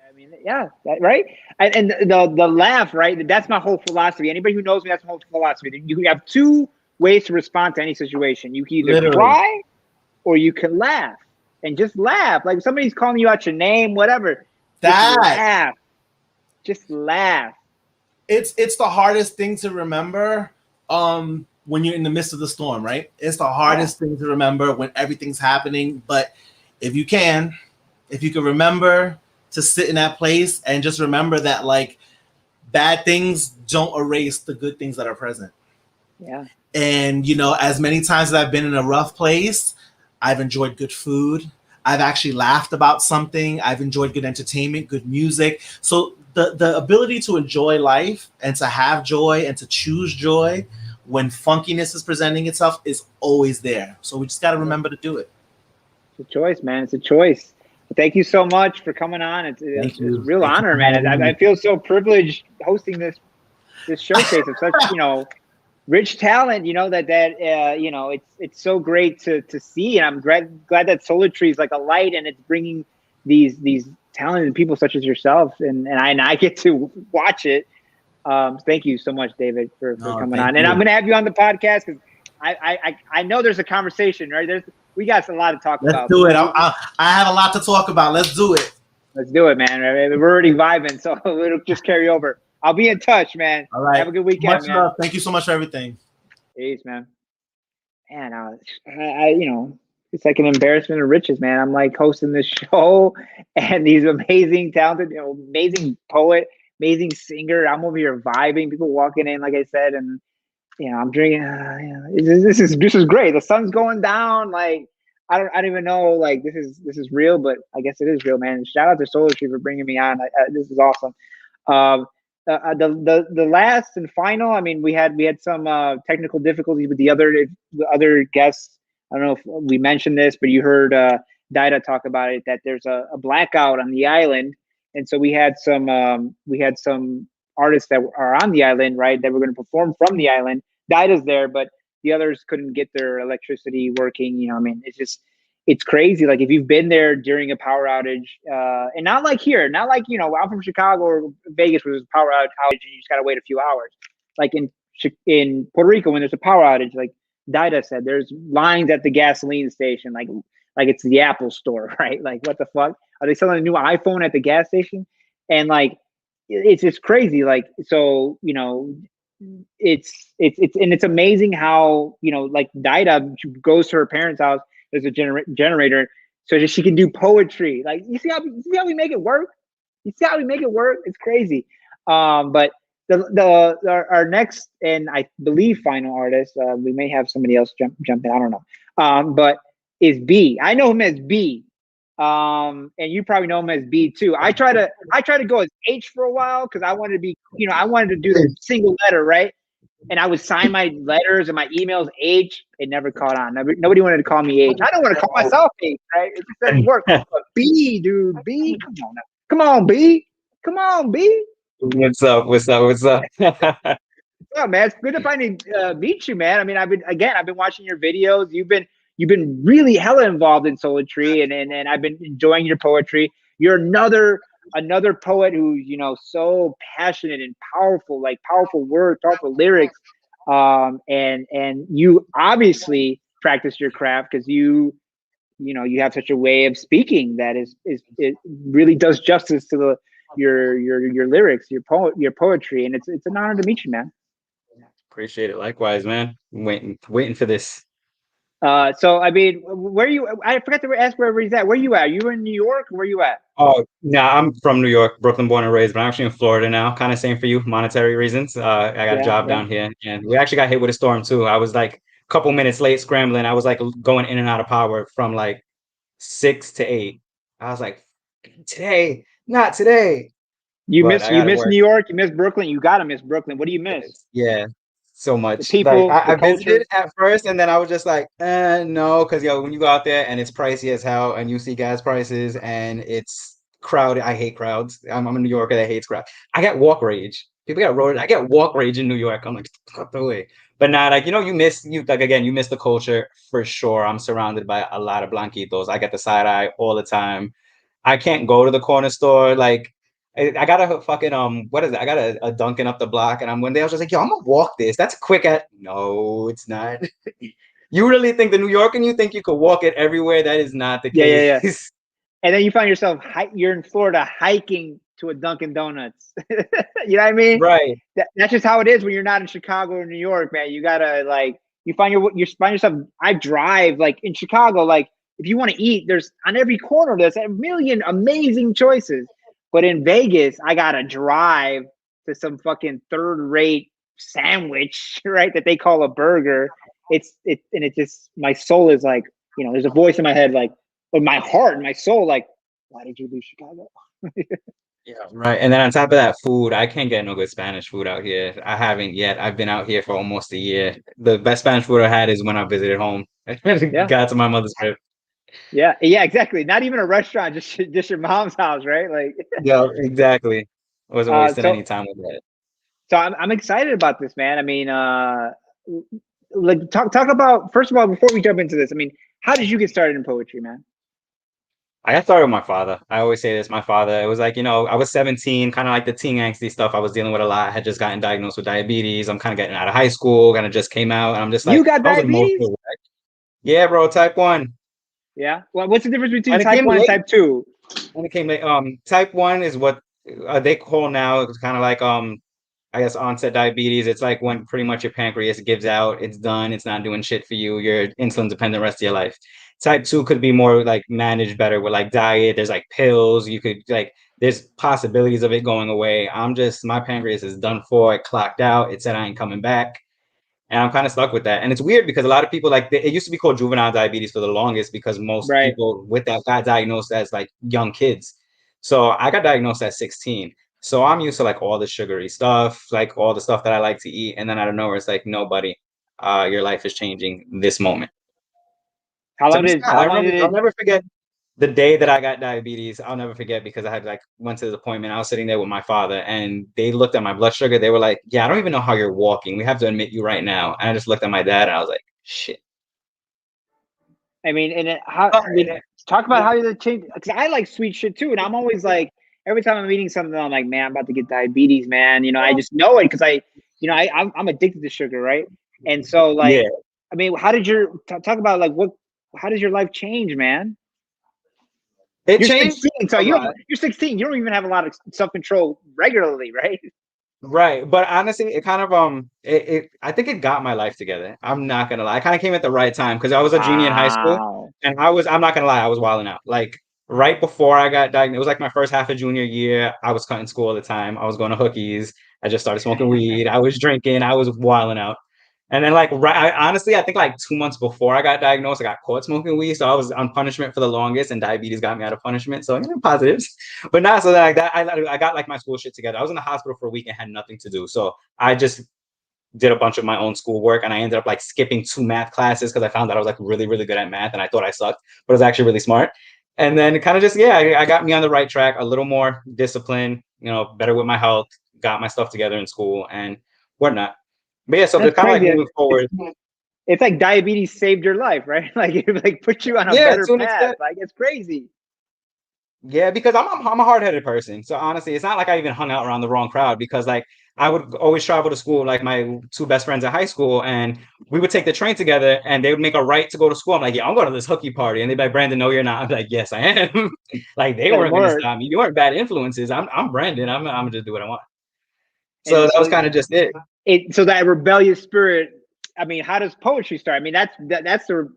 I mean, yeah, right. And the laugh, right? That's my whole philosophy. Anybody who knows me, that's my whole philosophy. You have two ways to respond to any situation. You can either Literally. cry or you can laugh, and just laugh. Like somebody's calling you out your name, whatever. Just laugh. Just laugh. It's the hardest thing to remember when you're in the midst of the storm, right? It's the hardest thing to remember when everything's happening. But if you can remember to sit in that place and just remember that, like, bad things don't erase the good things that are present. Yeah. And, you know, as many times as I've been in a rough place, I've enjoyed good food. I've actually laughed about something. I've enjoyed good entertainment, good music. So the ability to enjoy life and to have joy and to choose joy when funkiness is presenting itself is always there. So we just got to remember to do it. It's a choice, man. It's a choice. Thank you so much for coming on. It's a real honor, man. I feel so privileged hosting this showcase of such, you know, rich talent. You know that you know, it's so great to see, and I'm glad that Solar Tree is like a light, and it's bringing these talented people such as yourself, and I get to watch it. Thank you so much, David, for coming on. And I'm going to have you on the podcast because I know there's a conversation, right? We got a lot to talk about. Let's do it. I have a lot to talk about. Let's do it. Let's do it, man. We're already vibing, so it'll just carry over. I'll be in touch, man. All right. Have a good weekend, Much love. Thank you so much for everything. Peace, man. Man, I you know, it's like an embarrassment of riches, man. I'm like hosting this show, and these amazing, talented, you know, amazing poet, amazing singer. I'm over here vibing. People walking in, like I said, and you know, I'm drinking. You know, this is great. The sun's going down. Like I don't even know. Like this is real, but I guess it is real, man. Shout out to Solar Tree for bringing me on. This is awesome. The last and final. I mean, we had some technical difficulties with the other guests. I don't know if we mentioned this, but you heard Daida talk about it, that there's a blackout on the island, and so we had some artists that are on the island, right, that were going to perform from the island. Daida's there, but the others couldn't get their electricity working. You know, I mean, it's crazy. Like if you've been there during a power outage, and not like here, not like, you know, I'm from Chicago or Vegas where there's a power outage and you just gotta wait a few hours. Like in Puerto Rico, when there's a power outage, like Daida said, there's lines at the gasoline station, like it's the Apple store, right? Like what the fuck? Are they selling a new iPhone at the gas station? And like it's just crazy. Like, so, you know, it's amazing how, you know, like Daida goes to her parents' house. There's a generator so that she can do poetry. Like you see how we make it work. You see how we make it work. It's crazy. But our next and I believe final artist, we may have somebody else jump in. I don't know. But is B. I know him as B. And you probably know him as B too. I try to go as H for a while because I wanted to be, you know, I wanted to do the single letter, right? And I would sign my letters and my emails H. It never caught on. Nobody wanted to call me H. I don't want to call myself H, right? It just doesn't work. But B, dude, B, come on now. Come on, B. Come on, B. What's up? Yeah, man, it's good to finally meet you, man. I mean, I've been watching your videos. You've been really hella involved in Solar Tree, and I've been enjoying your poetry. You're another poet who's, you know, so passionate and powerful, like powerful words, powerful lyrics. And you obviously practice your craft because you know, you have such a way of speaking that it really does justice to your lyrics, your poetry, and it's an honor to meet you, man. Appreciate it. Likewise, man. Waiting for this. So I mean, I forgot to ask where he's at. Where you at? You in New York? Where you at? Oh, no, I'm from New York, Brooklyn, born and raised, but I'm actually in Florida now. Kind of same for you, monetary reasons. I got a job down here, and we actually got hit with a storm too. I was like a couple minutes late scrambling. I was like going in and out of power from like 6 to 8. I was like, today, not today. You miss New York. You miss Brooklyn. You gotta miss Brooklyn. What do you miss? Yeah. so The much. Like people, the I culture. visited at first, and then I was just like, no, because yo, when you go out there and it's pricey as hell, and you see gas prices and it's crowded. I hate crowds. I'm a New Yorker that hates crowds. I get walk rage. People get road. I get walk rage in New York. I'm like, get the way. But not like you like again, you miss the culture for sure. I'm surrounded by a lot of blanquitos. I get the side eye all the time. I can't go to the corner store. Like I got a fucking what is it? I got a Dunkin' up the block, and I'm one day I was just like, yo, I'm gonna walk this. That's quick at no, it's not. You really think the New York and you think you could walk it everywhere? That is not the Yeah, yeah, yeah. case. And then you find yourself you're in Florida hiking to a Dunkin' Donuts. You know what I mean? Right. That's just how it is when you're not in Chicago or New York, man. You gotta like you find yourself. I drive like in Chicago. Like if you want to eat, there's on every corner there's a million amazing choices. But in Vegas, I gotta drive to some fucking third-rate sandwich, right? That they call a burger. And it just my soul is like, there's a voice in my head like, but my heart and my soul like, why did you leave Chicago? Yeah, right. And then on top of that, food, I can't get no good Spanish food out here. I haven't yet. I've been out here for almost a year. The best Spanish food I had is when I visited home. Yeah. Got to my mother's crib. Yeah, exactly. Not even a restaurant, just your mom's house, right? Like, Yeah, exactly. I wasn't wasting so any time with that. I'm excited about this, man. I mean, like talk about first of all before we jump into this. I mean, how did you get started in poetry, man? I got started with my father. I always say this, my father. It was like, I was 17, kind of like the teen angsty stuff. I was dealing with a lot. I had just gotten diagnosed with diabetes. I'm kind of getting out of high school, kind of just came out. And I'm just You like, got I was an diabetes? emotional wreck. Yeah, bro, type 1. Yeah. Well, what's the difference between And it type came 1 and late. type 2? And it came late. Type 1 is what they call now. It's kind of like I guess onset diabetes. It's like when pretty much your pancreas gives out, it's done, it's not doing shit for you. You're insulin dependent the rest of your life. Type 2 could be more like managed better with like diet. There's like pills. You could like there's possibilities of it going away. My pancreas is done for. It clocked out. It said I ain't coming back. And I'm kind of stuck with that. And it's weird because a lot of people it used to be called juvenile diabetes for the longest because most Right. people with that got diagnosed as like young kids. So I got diagnosed at 16. So I'm used to like all the sugary stuff, like all the stuff that I like to eat. And then out of nowhere, it's like, no, buddy, your life is changing this moment. How So long did I'll it? never forget the day that I got diabetes. I'll never forget because I had went to the appointment. I was sitting there with my father and they looked at my blood sugar. They were like, yeah, I don't even know how you're walking. We have to admit you right now. And I just looked at my dad and I was like, shit. I mean, talk about how you change. Because I like sweet shit too, and I'm always like, every time I'm eating something, I'm like, man, I'm about to get diabetes, man. I just know it because I'm addicted to sugar, right? And so, like, Yeah. I mean, how did talk about like how does your life change, man? It You're changed 16, so a lot. you're 16. You don't even have a lot of self control regularly, right? Right. But honestly, it kind of I think it got my life together. I'm not gonna lie. I kind of came at the right time because I was a junior in high school Wow. and I'm not gonna lie, I was wilding out. Like right before I got diagnosed, it was like my first half of junior year. I was cutting school all the time. I was going to hookies. I just started smoking weed. I was drinking. I was wilding out. And then honestly, I think like 2 months before I got diagnosed, I got caught smoking weed. So I was on punishment for the longest and diabetes got me out of punishment. So positives. But not so that like that. I got like my school shit together. I was in the hospital for a week and had nothing to do. So I just did a bunch of my own schoolwork and I ended up like skipping 2 math classes because I found that I was like really, really good at math and I thought I sucked, but I was actually really smart. And then it kind of just, I got me on the right track, a little more discipline, better with my health, got my stuff together in school and whatnot. But yeah, so That's kind of like crazy. moving forward. It's like diabetes saved your life, right? Like it like put you on a better to an path. extent. Like it's crazy. Yeah, because I'm a hard-headed person. So honestly, it's not like I even hung out around the wrong crowd because like I would always travel to school with like my 2 best friends in high school and we would take the train together and they would make a right to go to school. I'm like, yeah, I'm going to this hookie party. And they'd be like, Brandon, no, you're not. I'm like, yes, I am. Like they weren't going to stop me. You weren't bad influences. I'm Brandon. I'm gonna just do what I want. So that was kind of just it. So that rebellious spirit. I mean, how does poetry start? I mean, that's the.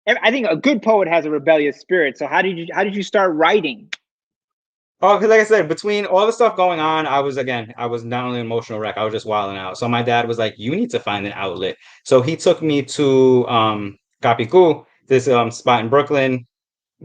I think a good poet has a rebellious spirit. So how did you start writing? Oh, because like I said, between all the stuff going on, I was not only an emotional wreck, I was just wilding out. So my dad was like, you need to find an outlet. So he took me to Capicu, this spot in Brooklyn.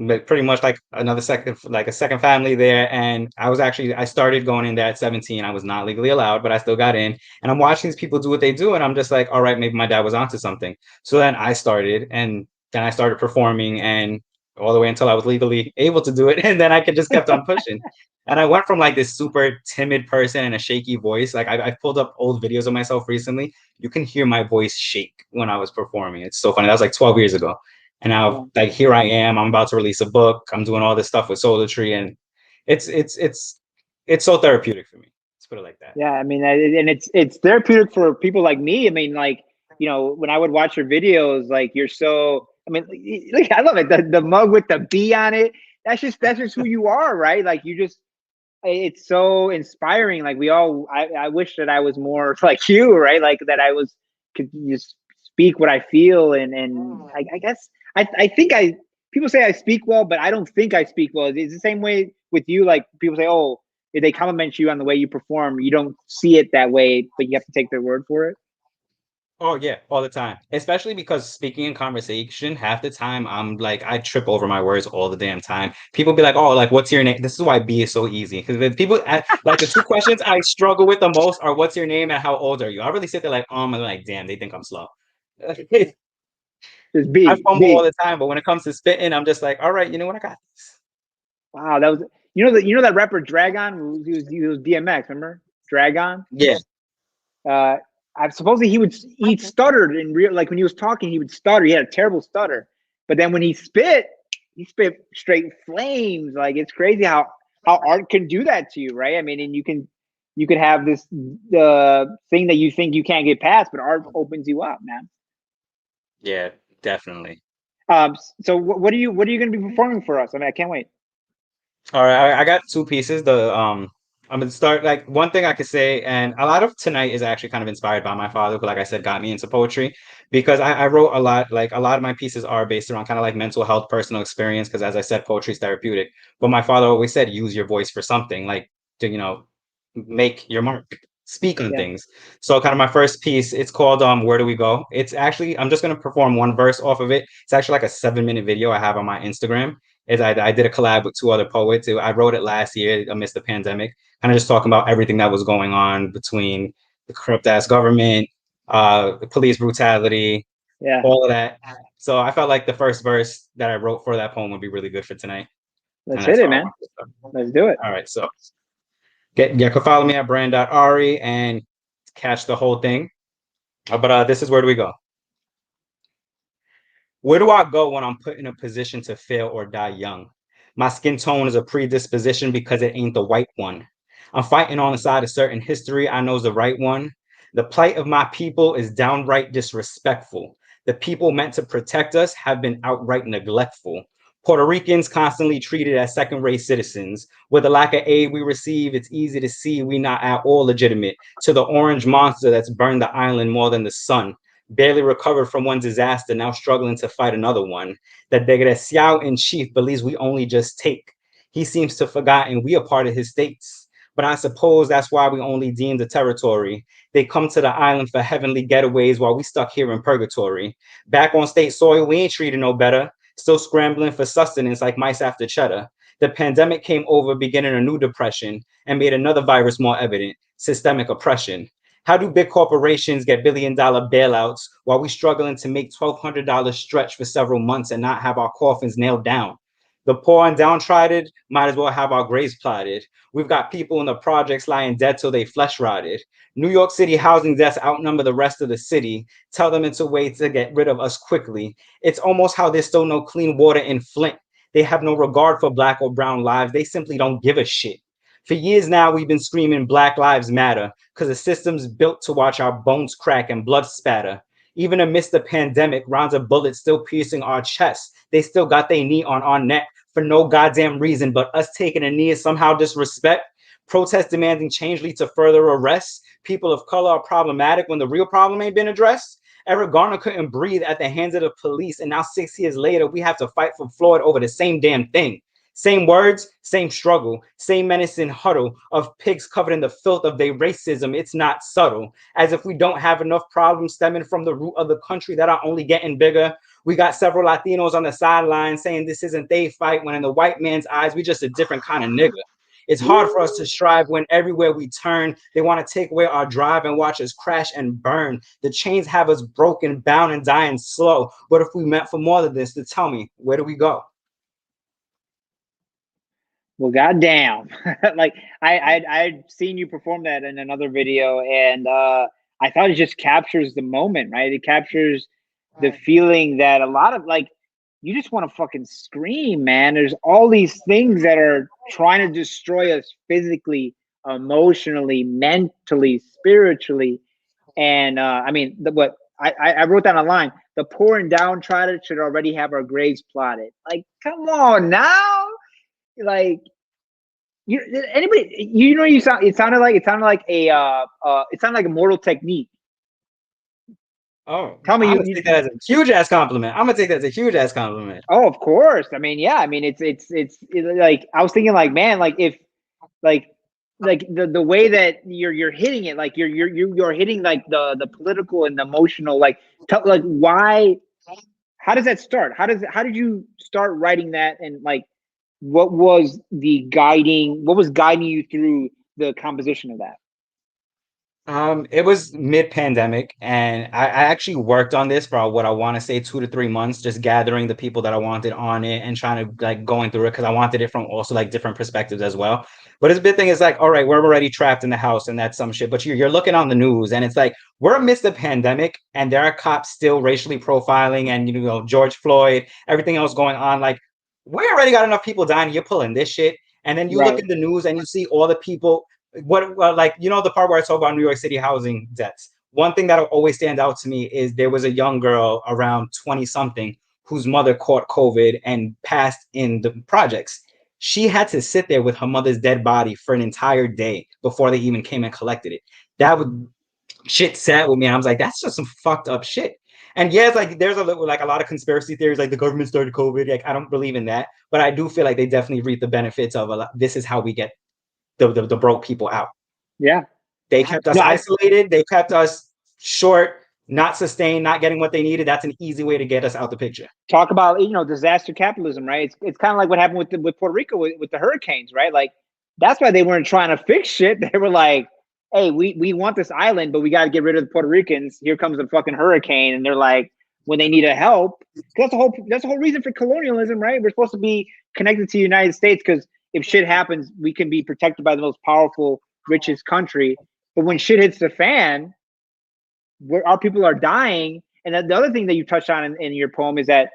but pretty much like a second family there. And I started going in there at 17. I was not legally allowed, but I still got in. And I'm watching these people do what they do, and I'm just like, all right, maybe my dad was onto something. So then I started, and then I started performing, and all the way until I was legally able to do it, and then I just kept on pushing. And I went from like this super timid person and a shaky voice. Like I pulled up old videos of myself recently. You can hear my voice shake when I was performing. It's so funny. That was like 12 years ago. And now, like, here I am. I'm about to release a book. I'm doing all this stuff with Solartree, and it's so therapeutic for me. Let's put it like that. Yeah, I mean, and it's therapeutic for people like me. I mean, like, you know, when I would watch your videos, like, you're so. I mean, like, I love it. The mug with the B on it. That's just who you are, right? Like, you just. It's so inspiring. Like, I wish that I was more like you, right? Like that could just speak what I feel, and I guess I think people say I speak well, but I don't think I speak well. It's the same way with you. Like, people say, oh, if they compliment you on the way you perform, you don't see it that way, but you have to take their word for it. Oh yeah, all the time. Especially because speaking in conversation, half the time I'm like, I trip over my words all the damn time. People be like, "Oh, like, what's your name?" This is why B is so easy, because people like the two questions I struggle with the most are, "What's your name?" and "How old are you?" I really sit there like, I'm like, damn, they think I'm slow. Just B I fumble all B. the time, but when it comes to spitting, I'm just like, all right, you know what, I got this. Wow, that was that rapper Dragon. He was DMX. Remember Dragon? Yeah. I supposedly he stuttered in real, like when he was talking, he would stutter. He had a terrible stutter, but then when he spit straight flames. Like, it's crazy how art can do that to you, right? I mean, and you could have this thing that you think you can't get past, but art opens you up, man. Yeah, definitely. So what are you going to be performing for us? I mean, I can't wait. All right, I got two pieces. I'm gonna start, like, one thing I could say, and a lot of tonight is actually kind of inspired by my father, who, like I said, got me into poetry, because I wrote a lot. Like, a lot of my pieces are based around kind of like mental health, personal experience, because, as I said, poetry is therapeutic. But my father always said, use your voice for something, like, to, make your mark, speak on Yeah, things. So kind of my first piece, it's called Where Do We Go? It's actually, I'm just gonna perform one verse off of it. It's actually like a 7-minute video I have on my Instagram. I did a collab with two other poets. I wrote it last year amidst the pandemic, kind of just talking about everything that was going on between the corrupt ass government, police brutality, yeah. all of that. So I felt like the first verse that I wrote for that poem would be really good for tonight. Let's And hit that's it, all I man. want to say. Let's do it. All right, so you can follow me at brand.ari and catch the whole thing. But this is Where Do We Go? Where do I go when I'm put in a position to fail or die young? My skin tone is a predisposition because it ain't the white one. I'm fighting on the side of certain history I know is the right one. The plight of my people is downright disrespectful. The people meant to protect us have been outright neglectful. Puerto Ricans constantly treated as second-rate citizens. With the lack of aid we receive, it's easy to see we not at all legitimate to the orange monster that's burned the island more than the sun. Barely recovered from one disaster, now struggling to fight another one. The desgraciado in chief believes we only just take. He seems to have forgotten we are part of his states. But I suppose that's why we only deem the territory. They come to the island for heavenly getaways while we stuck here in purgatory. Back on state soil, we ain't treated no better. Still scrambling for sustenance like mice after cheddar. The pandemic came over, beginning a new depression, and made another virus more evident: systemic oppression. How do big corporations get billion-dollar bailouts while we struggling to make $1,200 stretch for several months and not have our coffins nailed down? The poor and downtrodden might as well have our graves plotted. We've got people in the projects lying dead till they flesh rotted. New York City housing deaths outnumber the rest of the city. Tell them it's a way to get rid of us quickly. It's almost how there's still no clean water in Flint. They have no regard for Black or brown lives. They simply don't give a shit. For years now, we've been screaming Black Lives Matter because the system's built to watch our bones crack and blood spatter. Even amidst the pandemic, rounds of bullets still piercing our chests. They still got their knee on our neck for no goddamn reason, but us taking a knee is somehow disrespect. Protests demanding change lead to further arrests. People of color are problematic when the real problem ain't been addressed. Eric Garner couldn't breathe at the hands of the police, and now 6 years later, we have to fight for Floyd over the same damn thing. Same words, same struggle, same menacing huddle of pigs covered in the filth of their racism. It's not subtle, as if we don't have enough problems stemming from the root of the country that are only getting bigger. We got several Latinos on the sidelines saying this isn't they fight, when in the white man's eyes, we just a different kind of nigga. It's hard for us to strive when everywhere we turn, they want to take away our drive and watch us crash and burn. The chains have us broken, bound, and dying slow. But if we meant for more than this, to tell me, where do we go? Well, goddamn! Like I'd seen you perform that in another video, and I thought it just captures the moment, right? It captures the feeling that a lot of like you just want to fucking scream, man. There's all these things that are trying to destroy us physically, emotionally, mentally, spiritually, and I mean, what I wrote down a line: the poor and downtrodden should already have our graves plotted. Like, come on now, like you anybody you sound it sounded like a Mortal Technique. Oh, Tell me, I'm gonna take that as a huge ass compliment. I'm gonna take that as a huge ass compliment. Oh, of course. I mean, yeah. I mean, it's like I was thinking, like, man, like if like the way that you're hitting it, like you're hitting like the political and the emotional, like like why? How does that start? How did you start writing that, and like what was guiding you through the composition of that? It was mid-pandemic, and I actually worked on this for what I want to say 2 to 3 months, just gathering the people that I wanted on it and trying to like going through it because I wanted it from also like different perspectives as well. But his big thing is like, all right, we're already trapped in the house and that's some shit. But you're looking on the news and it's like we're amidst the pandemic and there are cops still racially profiling and George Floyd, everything else going on. Like we already got enough people dying. You're pulling this shit, and then you look at the news and you see all the people. Like the part where I talk about New York City housing debts. One thing that always stand out to me is there was a young girl around 20 something whose mother caught COVID and passed in the projects. She had to sit there with her mother's dead body for an entire day before they even came and collected it. That would shit sat with me. And I was like, that's just some fucked up shit. And yes, like there's a lot of conspiracy theories, like the government started COVID. Like I don't believe in that, but I do feel like they definitely reap the benefits of this is how we get the broke people out. Yeah. They kept us isolated. They kept us short, not sustained, not getting what they needed. That's an easy way to get us out the picture. Talk about, disaster capitalism, right? It's kind of like what happened with Puerto Rico with the hurricanes, right? Like that's why they weren't trying to fix shit. They were like, hey, we want this island, but we got to get rid of the Puerto Ricans. Here comes a fucking hurricane. And they're like, when they need a help, that's the whole reason for colonialism, right? We're supposed to be connected to the United States because if shit happens, we can be protected by the most powerful, richest country. But when shit hits the fan, where our people are dying. And the other thing that you touched on in your poem is that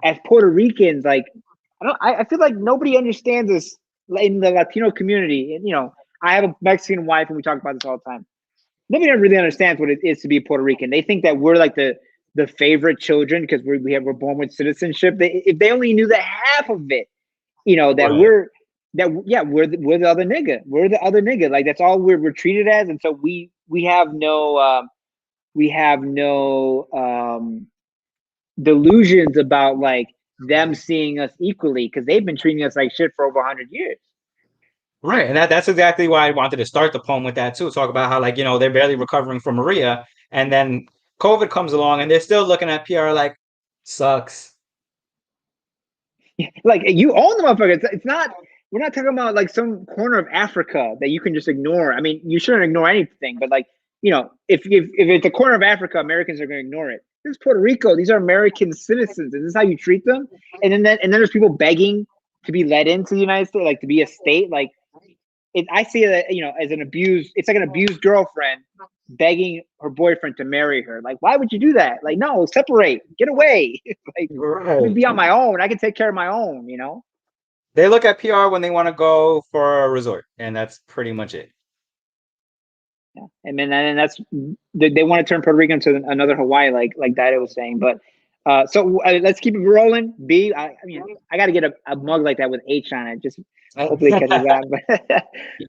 as Puerto Ricans, like I feel like nobody understands this in the Latino community. And I have a Mexican wife, and we talk about this all the time. Nobody really understands what it is to be a Puerto Rican. They think that we're like the favorite children because we're born with citizenship. If they only knew the half of it, that right. we're the other nigga. We're the other nigga. Like that's all we're treated as, and so we have no delusions about like them seeing us equally because they've been treating us like shit for over 100 years. Right, and that's exactly why I wanted to start the poem with that too. Talk about how like they're barely recovering from Maria, and then COVID comes along, and they're still looking at PR like sucks. Like you own the motherfucker. It's not. We're not talking about like some corner of Africa that you can just ignore. I mean, you shouldn't ignore anything, but like if it's a corner of Africa, Americans are going to ignore it. This is Puerto Rico. These are American citizens. And this is how you treat them. And then there's people begging to be let into the United States, like to be a state. Like I see that as an abused. It's like an abused girlfriend begging her boyfriend to marry her. Like, why would you do that? Like, no, separate, get away. Like, let me be on my own. I can take care of my own. They look at PR when they want to go for a resort, and that's pretty much it. Yeah, and then that's they want to turn Puerto Rico into another Hawaii, like Dida was saying. But so let's keep it rolling. B, I got to get a mug like that with H on it. Just hopefully catches on.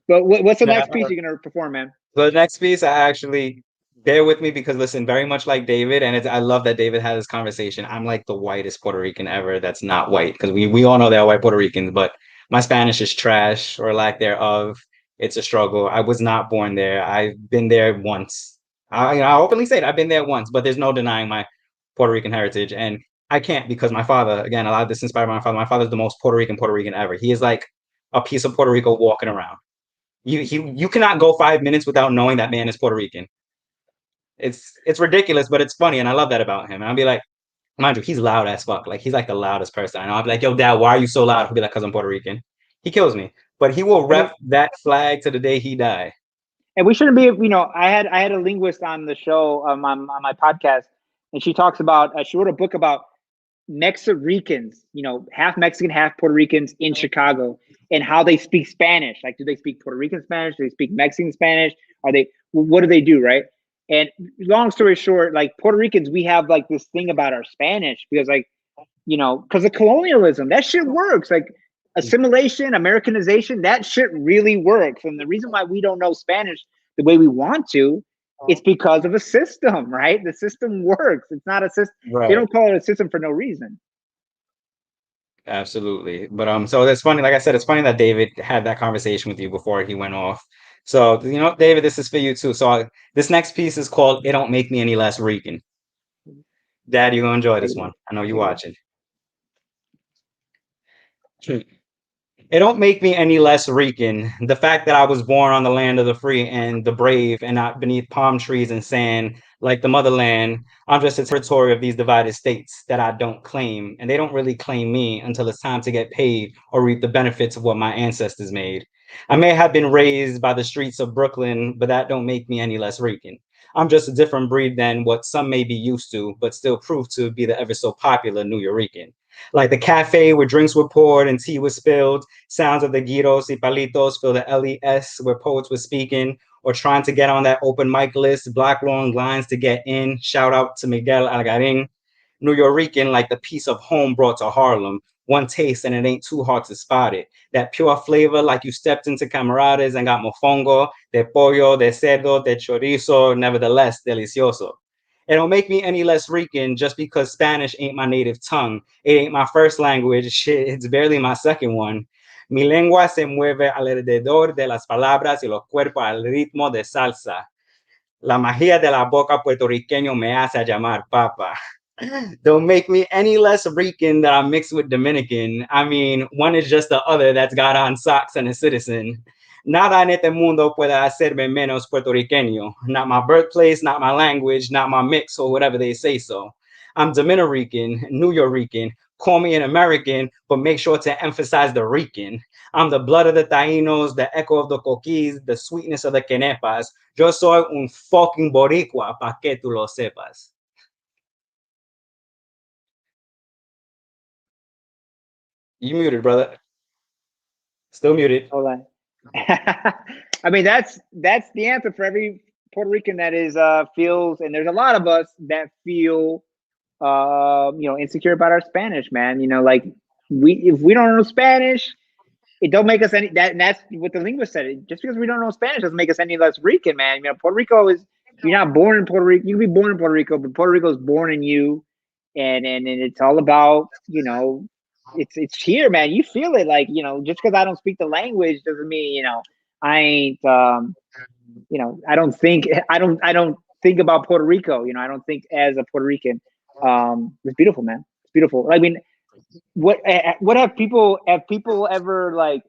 But what's the next piece you're gonna perform, man? The next piece, I actually bear with me because listen, very much like David, and I love that David had this conversation. I'm like the whitest Puerto Rican ever that's not white because we all know they're white Puerto Ricans, but my Spanish is trash or lack thereof. It's a struggle. I was not born there. I've been there once. I openly say it. I've been there once, but there's no denying my Puerto Rican heritage. And I can't because my father, again, a lot of this inspired by my father. My father's the most Puerto Rican ever. He is like a piece of Puerto Rico walking around. You cannot go 5 minutes without knowing that man is Puerto Rican. It's ridiculous, but it's funny, and I love that about him. And I'll be like, mind you, he's loud as fuck. Like he's like the loudest person I know. I'll be like, yo, dad, why are you so loud? He'll be like, because I'm Puerto Rican. He kills me, but he will rep that flag to the day he die. And we shouldn't be, I had a linguist on the show on my podcast, and she talks about she wrote a book about Mexicans, half Mexican, half Puerto Ricans in Chicago, and how they speak Spanish. Like, do they speak Puerto Rican Spanish? Do they speak Mexican Spanish? What do they do, right? And long story short, like Puerto Ricans, we have like this thing about our Spanish because because of colonialism, that shit works. Like assimilation, Americanization, that shit really works. And the reason why we don't know Spanish the way we want to, it's because of a system, right? The system works. It's not a system. Right. They don't call it a system for no reason. Absolutely. But so it's funny, like I said, it's funny that David had that conversation with you before he went off. So, David, this is for you too. So this next piece is called It Don't Make Me Any Less Rican. Dad, you're gonna enjoy this one. I know you're watching. It don't make me any less Rican. The fact that I was born on the land of the free and the brave and not beneath palm trees and sand like the motherland. I'm just a territory of these divided states that I don't claim. And they don't really claim me until it's time to get paid or reap the benefits of what my ancestors made. I may have been raised by the streets of Brooklyn, but that don't make me any less Rican. I'm just a different breed than what some may be used to, but still prove to be the ever so popular New Yorican. Like the cafe where drinks were poured and tea was spilled, sounds of the gyros y palitos fill the LES where poets were speaking, or trying to get on that open mic list, black long lines to get in. Shout out to Miguel Algarin. New Yorican, like the piece of home brought to Harlem. One taste and it ain't too hard to spot it. That pure flavor like you stepped into Camaradas and got mofongo, de pollo, de cerdo, de chorizo, nevertheless delicioso. It don't make me any less Rican just because Spanish ain't my native tongue. It ain't my first language. Shit, it's barely my second one. Mi lengua se mueve alrededor de las palabras y los cuerpos al ritmo de salsa. La magia de la boca puertorriqueño me hace llamar papa. Don't make me any less Rican that I'm mixed with Dominican. I mean, one is just the other that's got on socks and a citizen. Nada en este mundo puede hacerme menos puertorriqueño. Not my birthplace, not my language, not my mix, or whatever they say so. I'm Dominican, New Yorican. Call me an American, but make sure to emphasize the Rican. I'm the blood of the Taínos, the echo of the Coquis, the sweetness of the Quenepas. Yo soy un fucking Boricua, pa' que tú lo sepas. You muted, brother. Still muted. Hold on. I mean, that's the answer for every Puerto Rican that is feels, and there's a lot of us that feel insecure about our Spanish, man. Like if we don't know Spanish, it don't make us any and that's what the linguist said. Just because we don't know Spanish doesn't make us any less Rican, man. Puerto Rico is, you're not born in Puerto Rico. You can be born in Puerto Rico, but Puerto Rico is born in you, and it's all about it's here, man. You feel it, like just because I don't speak the language doesn't mean I ain't I don't think about Puerto Rico. I don't think as a Puerto Rican. It's beautiful, man. It's beautiful. I mean, what have people ever, like,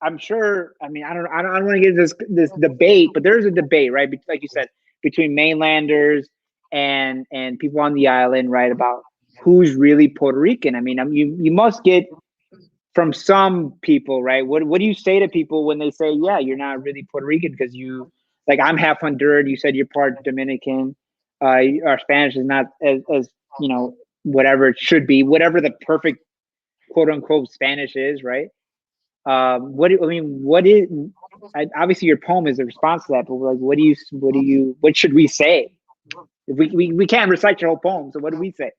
I'm sure, I mean, I don't want to get this debate, but there's a debate, right? Like you said, between mainlanders and people on the island, right, about who's really Puerto Rican. I mean, you must get from some people, right? What do you say to people when they say, yeah, you're not really Puerto Rican because you, like, I'm half Honduran, you said you're part Dominican, our Spanish is not as whatever it should be, whatever the perfect quote unquote Spanish is, right? Obviously your poem is a response to that, but like, what should we say? If we can't recite your whole poem, so what do we say?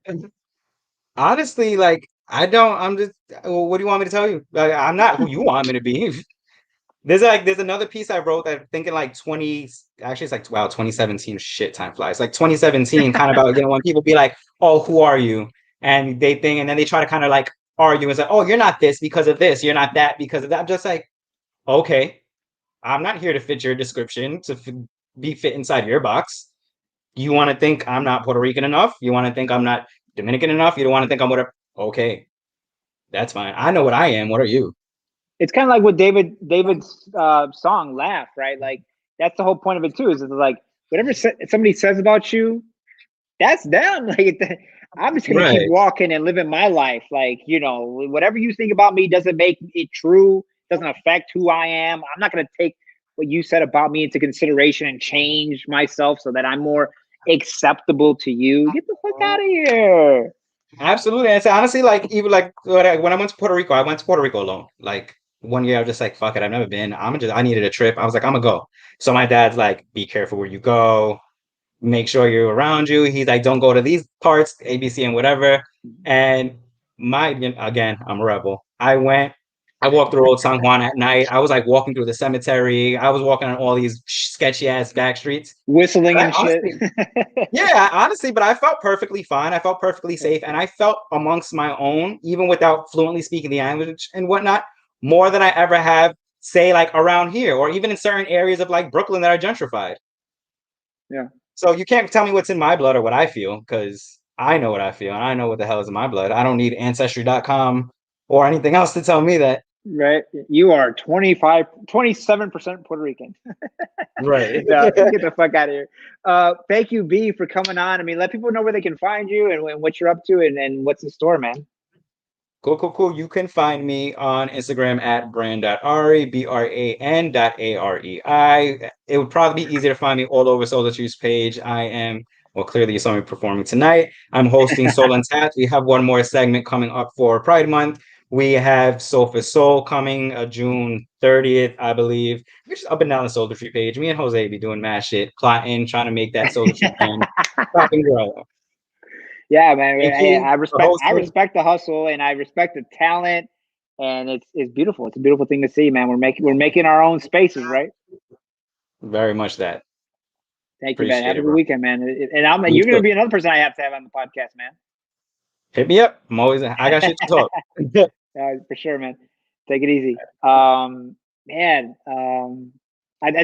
Honestly, like, I'm just, well, what do you want me to tell you? Like, I'm not who you want me to be. There's another piece I wrote that I think in like 2017, shit, time flies. Like 2017, kind of about, when people be like, oh, who are you? And they think, and then they try to kind of like argue and say, oh, you're not this because of this. You're not that because of that. I'm just like, okay, I'm not here to fit your description, to be fit inside your box. You want to think I'm not Puerto Rican enough? You want to think I'm not Dominican enough? You don't want to think I'm whatever? Okay, that's fine. I know what I am. What are you? It's kind of like what David's song "Laugh," right? Like that's the whole point of it too. Is it's like whatever somebody says about you, that's them. Like I'm just gonna keep walking and living my life. Like, you know, whatever you think about me doesn't make it true. Doesn't affect who I am. I'm not gonna take what you said about me into consideration and change myself so that I'm more acceptable to you. Get the fuck out of here. Absolutely. And so honestly, like even like when I went to Puerto Rico, I went to Puerto Rico alone. Like one year, I was just like, fuck it, I've never been. I needed a trip. I was like, I'm gonna go. So my dad's like, be careful where you go. Make sure you're around you. He's like, don't go to these parts, ABC and whatever. And again, I'm a rebel. I walked through Old San Juan at night. I was like walking through the cemetery. I was walking on all these sketchy ass back streets. Whistling and shit. Yeah, honestly, but I felt perfectly fine. I felt perfectly safe. And I felt amongst my own, even without fluently speaking the language and whatnot, more than I ever have, say, like around here, or even in certain areas of like Brooklyn that are gentrified. Yeah. So you can't tell me what's in my blood or what I feel, because I know what I feel and I know what the hell is in my blood. I don't need ancestry.com or anything else to tell me that. Right. You are 27% Puerto Rican. Right. No, get the fuck out of here. Thank you, B, for coming on. I mean, let people know where they can find you and what you're up to and what's in store, man. Cool. You can find me on Instagram at brand.arei, BRAN.AREI. It would probably be easier to find me all over Soul Tree's page. Clearly you saw me performing tonight. I'm hosting Soul and Tat. We have one more segment coming up for Pride Month. We have Soul for Soul coming June 30th, I believe. We're just up and down the Soul Tree page. Me and Jose be doing mad shit, plotting, trying to make that Soul Tree brand pop and grow. Yeah, man. I respect the hustle and I respect the talent, and it's beautiful. It's a beautiful thing to see, man. We're making our own spaces, right? Very much that. Thank you, man. Have a good weekend, man. And you're gonna be another person I have to have on the podcast, man. Hit me up. I got shit to talk. For sure, man. Take it easy. I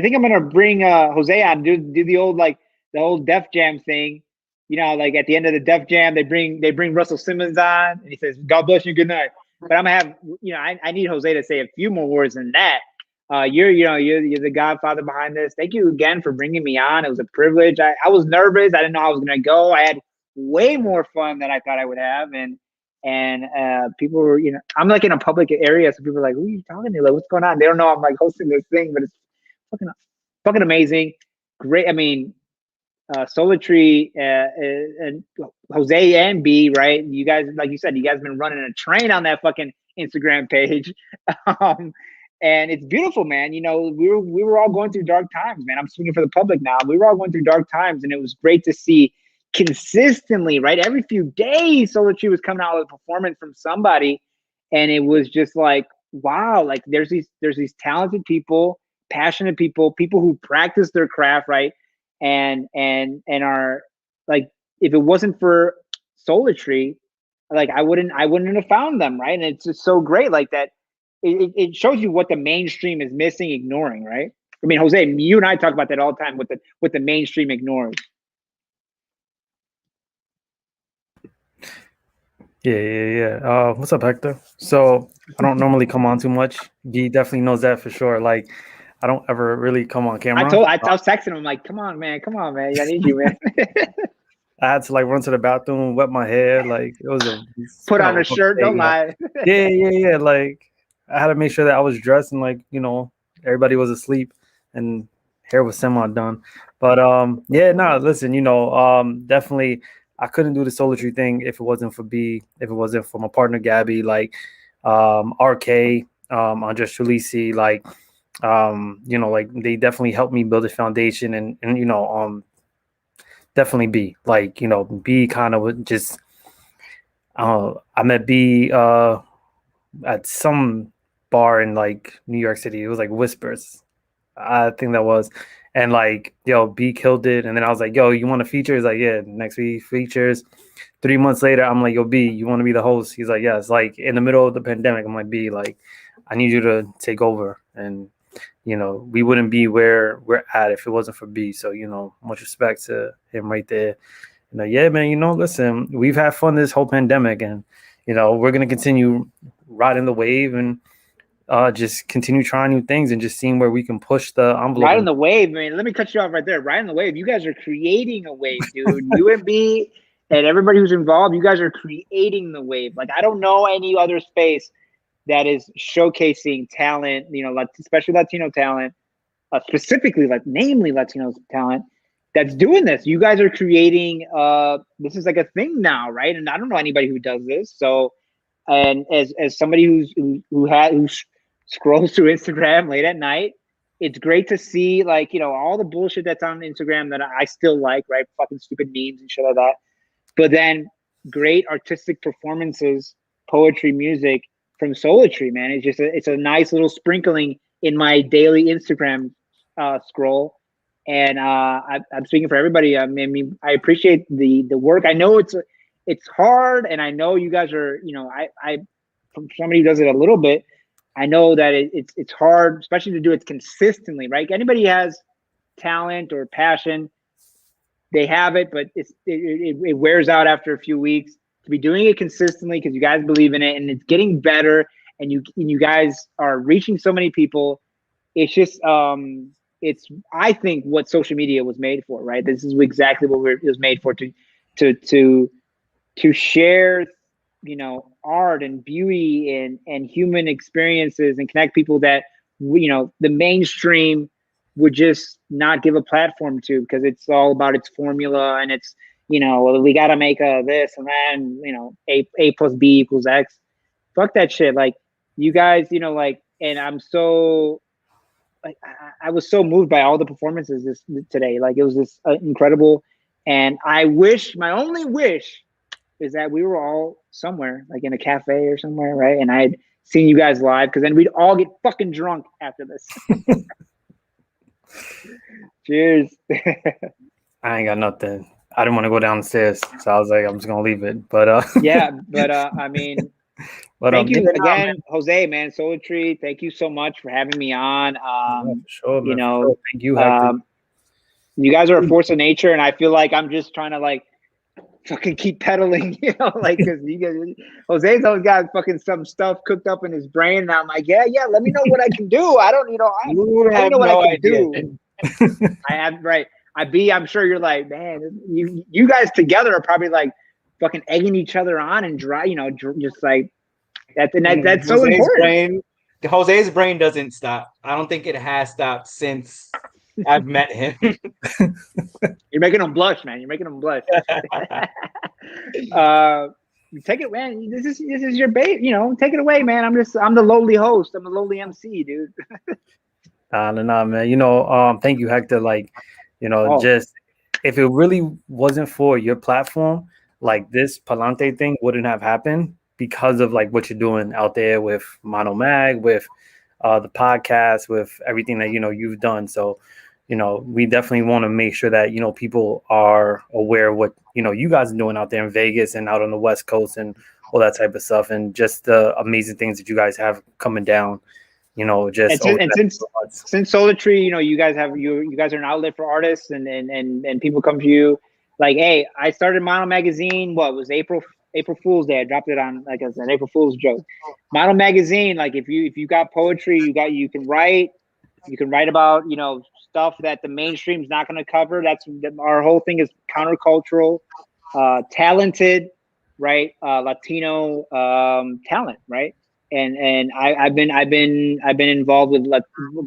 think I'm gonna bring Jose on, do the old Def Jam thing. You know, like at the end of the Def Jam, they bring Russell Simmons on, and he says, "God bless you, good night." But I'm gonna have, I need Jose to say a few more words than that. You're the godfather behind this. Thank you again for bringing me on. It was a privilege. I was nervous. I didn't know how I was gonna go. I had way more fun than I thought I would have, and people were, I'm like in a public area, so people are like, "Who are you talking to? Like, what's going on?" They don't know I'm like hosting this thing, but it's fucking amazing. Great. I mean, Solitary and Jose and B, right? You guys, like you said, you guys been running a train on that fucking Instagram page, and it's beautiful, man. We were all going through dark times, man. I'm speaking for the public now. We were all going through dark times, and it was great to see consistently, right? Every few days, Solitary was coming out with a performance from somebody, and it was just like, wow, like there's these talented people, passionate people who practice their craft, right? And are like, if it wasn't for Solitary, like I wouldn't have found them, right? And it's just so great, like that. It shows you what the mainstream is missing, ignoring, right? I mean, Jose, you and I talk about that all the time. What the mainstream ignores. Yeah. What's up, Hector? So I don't normally come on too much. B definitely knows that for sure. Like, I don't ever really come on camera. I was texting him like, come on, man. I need you, man. I had to like run to the bathroom, wet my hair. Like it was put on a shirt. Don't lie. Yeah. Like I had to make sure that I was dressed and like, everybody was asleep and hair was semi done. But listen, definitely I couldn't do the Solitary thing if it wasn't for B, if it wasn't for my partner Gabby, like RK, Andres Chulisi, like like they definitely helped me build a foundation and definitely B, like, B kind of would just I met B at some bar in like New York City. It was like Whispers, I think that was. And like, B killed it. And then I was like, yo, you want a feature? He's like, yeah, next week features. 3 months later, I'm like, yo, B, you want to be the host? He's like, yes. Like in the middle of the pandemic, I'm like, B, like, I need you to take over. And, we wouldn't be where we're at if it wasn't for B. So, much respect to him right there. Yeah, man, listen, we've had fun this whole pandemic, and we're gonna continue riding the wave and just continue trying new things and just seeing where we can push the envelope. Riding the wave, man. Let me cut you off right there. Riding the wave. You guys are creating a wave, dude. UMB and everybody who's involved, you guys are creating the wave. Like, I don't know any other space that is showcasing talent, especially Latino talent, specifically, namely Latino talent, that's doing this. You guys are creating, this is like a thing now, right? And I don't know anybody who does this. So, and as somebody who scrolls through Instagram late at night, it's great to see all the bullshit that's on Instagram that I still like, right? Fucking stupid memes and shit like that. But then great artistic performances, poetry, music from Solitry, man. It's a nice little sprinkling in my daily Instagram scroll. And I'm speaking for everybody. I mean, I appreciate the work. I know it's hard, and I know you guys are, I from somebody who does it a little bit, I know that it's hard, especially to do it consistently, right? Anybody has talent or passion, they have it, but it wears out after a few weeks. To be doing it consistently because you guys believe in it and it's getting better, and you guys are reaching so many people. It's just it's, I think, what social media was made for, right? This is exactly what it was made for, to share, art and beauty and human experiences and connect people that, the mainstream would just not give a platform to, because it's all about its formula and it's, we got to make this and that, and, A plus B equals X. Fuck that shit. Like, you guys, and I'm so, I was so moved by all the performances today. Like, it was this incredible. And my only wish is that we were all somewhere, like in a cafe or somewhere, right? And I had seen you guys live, because then we'd all get fucking drunk after this. Cheers. I ain't got nothing. I didn't want to go downstairs, so I was like, I'm just gonna leave it. But yeah, but I mean, but thank you again, man. Jose, man. Solitry, thank you so much for having me on. For sure, man, for sure. Thank you, Hector. You guys are a force of nature, and I feel like I'm just trying to fucking keep pedaling, because you guys, Jose's always got fucking some stuff cooked up in his brain, and I'm like, yeah, let me know what I can do. I don't, I don't know what I can do. I have, right. I'm sure you're like, man, you guys together are probably like fucking egging each other on and just like that's so Jose's important. Jose's brain doesn't stop. I don't think it has stopped since I've met him. You're making him blush, man. You're making him blush. Take it, man. This is your bait. Take it away, man. I'm the lowly host. I'm the lowly MC, dude. No, man. Thank you, Hector. Just if it really wasn't for your platform, this Palante thing wouldn't have happened, because of what you're doing out there with Mano Mag, with the podcast, with everything that you've done. So we definitely want to make sure that people are aware of what you guys are doing out there in Vegas and out on the West Coast and all that type of stuff, and just the amazing things that you guys have coming down. Since Solitry, you guys have you guys are an outlet for artists, and people come to you like, hey, I started Mano Magazine. What was April Fool's Day? I dropped it on, like I said, April Fool's joke. Mano Magazine, if you got poetry, you can write about stuff that the mainstream's not going to cover. That's our whole thing is countercultural, talented, right? Latino talent, right? And I've been involved with a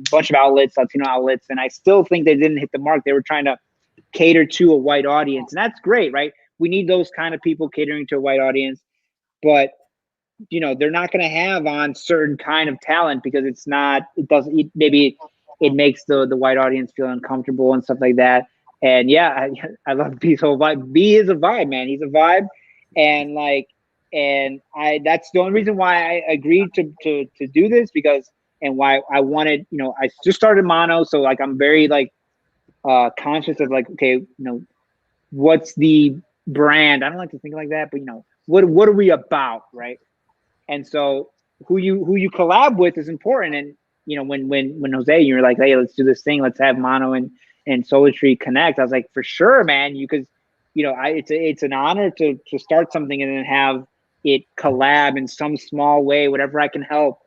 bunch of outlets, Latino outlets, and I still think they didn't hit the mark. They were trying to cater to a white audience, and that's great, right? We need those kind of people catering to a white audience, but they're not going to have on certain kind of talent because maybe it makes the white audience feel uncomfortable and stuff like that. And yeah, I love B's whole vibe. B is a vibe, man. He's a vibe, and that's the only reason why I agreed to do this, because, and why I wanted, I just started Mano, so I'm very conscious of okay, what's the brand? I don't like to think like that, but what are we about, right? And so who you collab with is important. And when Jose, you're like, hey, let's do this thing, let's have Mano and Solitry connect. I was like, for sure, man, because it's an honor to start something and then have it collab in some small way, whatever I can help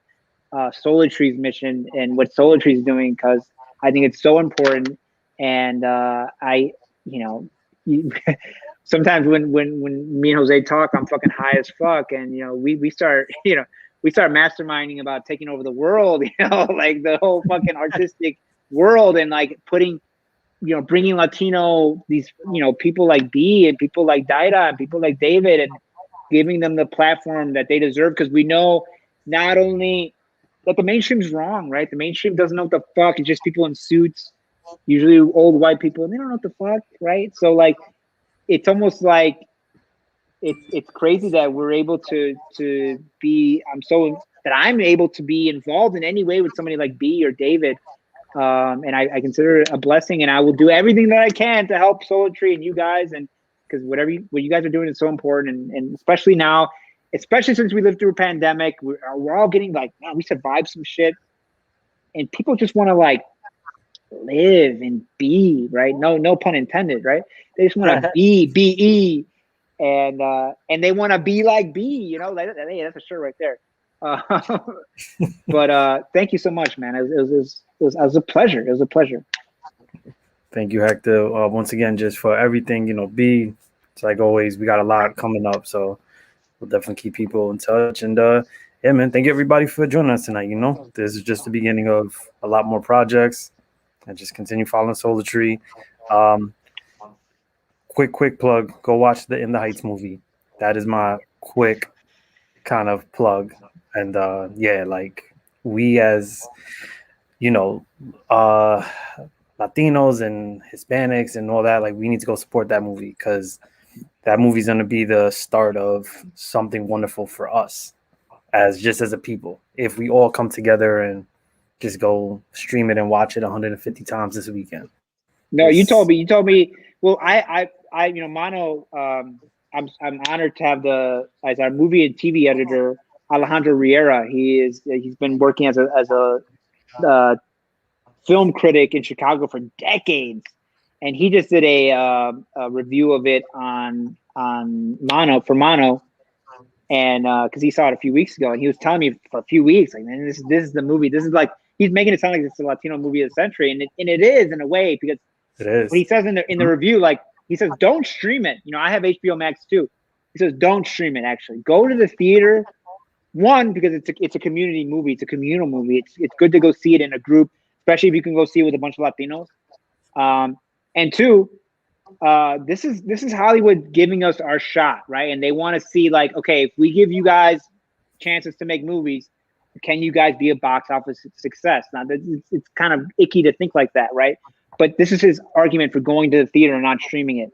Solar Tree's mission and what Solar Tree is doing, because I think it's so important. And sometimes when me and Jose talk, I'm fucking high as fuck, and we start masterminding about taking over the world, like the whole fucking artistic world, and like putting, bringing Latino, these, people like B and people like Daira and people like David, and giving them the platform that they deserve, because we know not only that the mainstream's wrong, right? The mainstream doesn't know what the fuck. It's just people in suits, usually old white people, and they don't know what the fuck, right? So like, it's almost like it's crazy that we're able to be. I'm able to be involved in any way with somebody like B or David, and I consider it a blessing, and I will do everything that I can to help Solar Tree and you guys, and because what you guys are doing is so important, and especially now, especially since we lived through a pandemic, we're all getting like, man, we survived some shit, and people just want to like live and be, right? No pun intended, right? They just want to be, and they want to be like B, like, hey, that's a shirt right there. But thank you so much, man. It was a pleasure. It was a pleasure. Thank you, Hector. Once again, just for everything, B, it's like always, we got a lot coming up, so we'll definitely keep people in touch. And yeah, man, thank you everybody for joining us tonight. This is just the beginning of a lot more projects, and just continue following Solar Tree. Quick plug, go watch the In the Heights movie. That is my quick kind of plug. And yeah, like, we as Latinos and Hispanics and all that, like, we need to go support that movie, because that movie's going to be the start of something wonderful for us as a people, if we all come together and just go stream it and watch it 150 times this weekend. No, you told me. Well, I Mano, I'm honored to have as our movie and TV editor, Alejandro Riera. He's been working as a film critic in Chicago for decades, and he just did a review of it on Mano, and because he saw it a few weeks ago, and he was telling me for a few weeks, like, man, this is the movie. This is like, he's making it sound like it's a Latino movie of the century, and it is in a way, because it is. What he says in the review, like, he says, don't stream it. I have HBO Max too. He says, don't stream it. Actually, go to the theater. One, because it's a community movie. It's a communal movie. It's good to go see it in a group, especially if you can go see it with a bunch of Latinos. And two, this is Hollywood giving us our shot, right? And they want to see, like, okay, if we give you guys chances to make movies, can you guys be a box office success? Now, it's kind of icky to think like that, right? But this is his argument for going to the theater and not streaming it.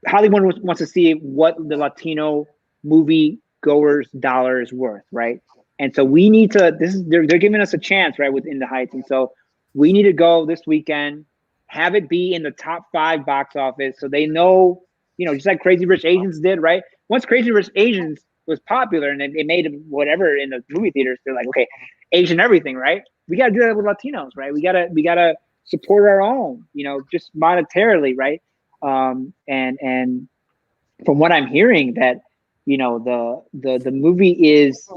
Hollywood wants to see what the Latino movie goers' dollar is worth, right? And so we need to. They're giving us a chance, right, with In the Heights, and so we need to go this weekend, have it be in the top 5 box office, so they know, just like Crazy Rich Asians did, right? Once Crazy Rich Asians was popular and it made whatever in the movie theaters, they're like, okay, Asian everything, right? We got to do that with Latinos, right? We gotta support our own, just monetarily, right? And from what I'm hearing, that the movie is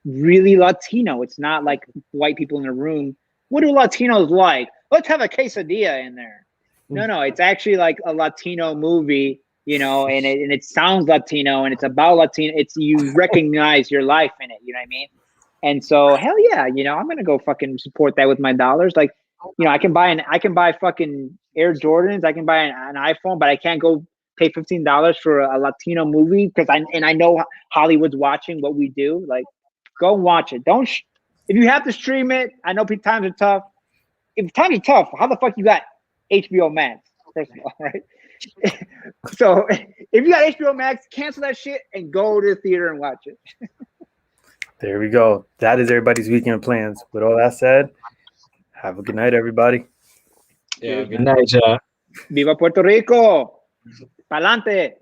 really Latino. It's not like white people in a room. What do Latinos like? Let's have a quesadilla in there. No, it's actually like a Latino movie, and it sounds Latino, and it's about Latino. You recognize your life in it. You know what I mean? And so, hell yeah, I'm gonna go fucking support that with my dollars. Like, I can buy fucking Air Jordans. I can buy an iPhone, but I can't go pay $15 for a Latino movie, because I know Hollywood's watching what we do. Like, go watch it. If you have to stream it, I know times are tough. If times are tough, how the fuck you got HBO Max? First of all, right? So if you got HBO Max, cancel that shit and go to the theater and watch it. There we go. That is everybody's weekend plans. With all that said, have a good night, everybody. Yeah, good night, y'all. Viva Puerto Rico! Pa'lante!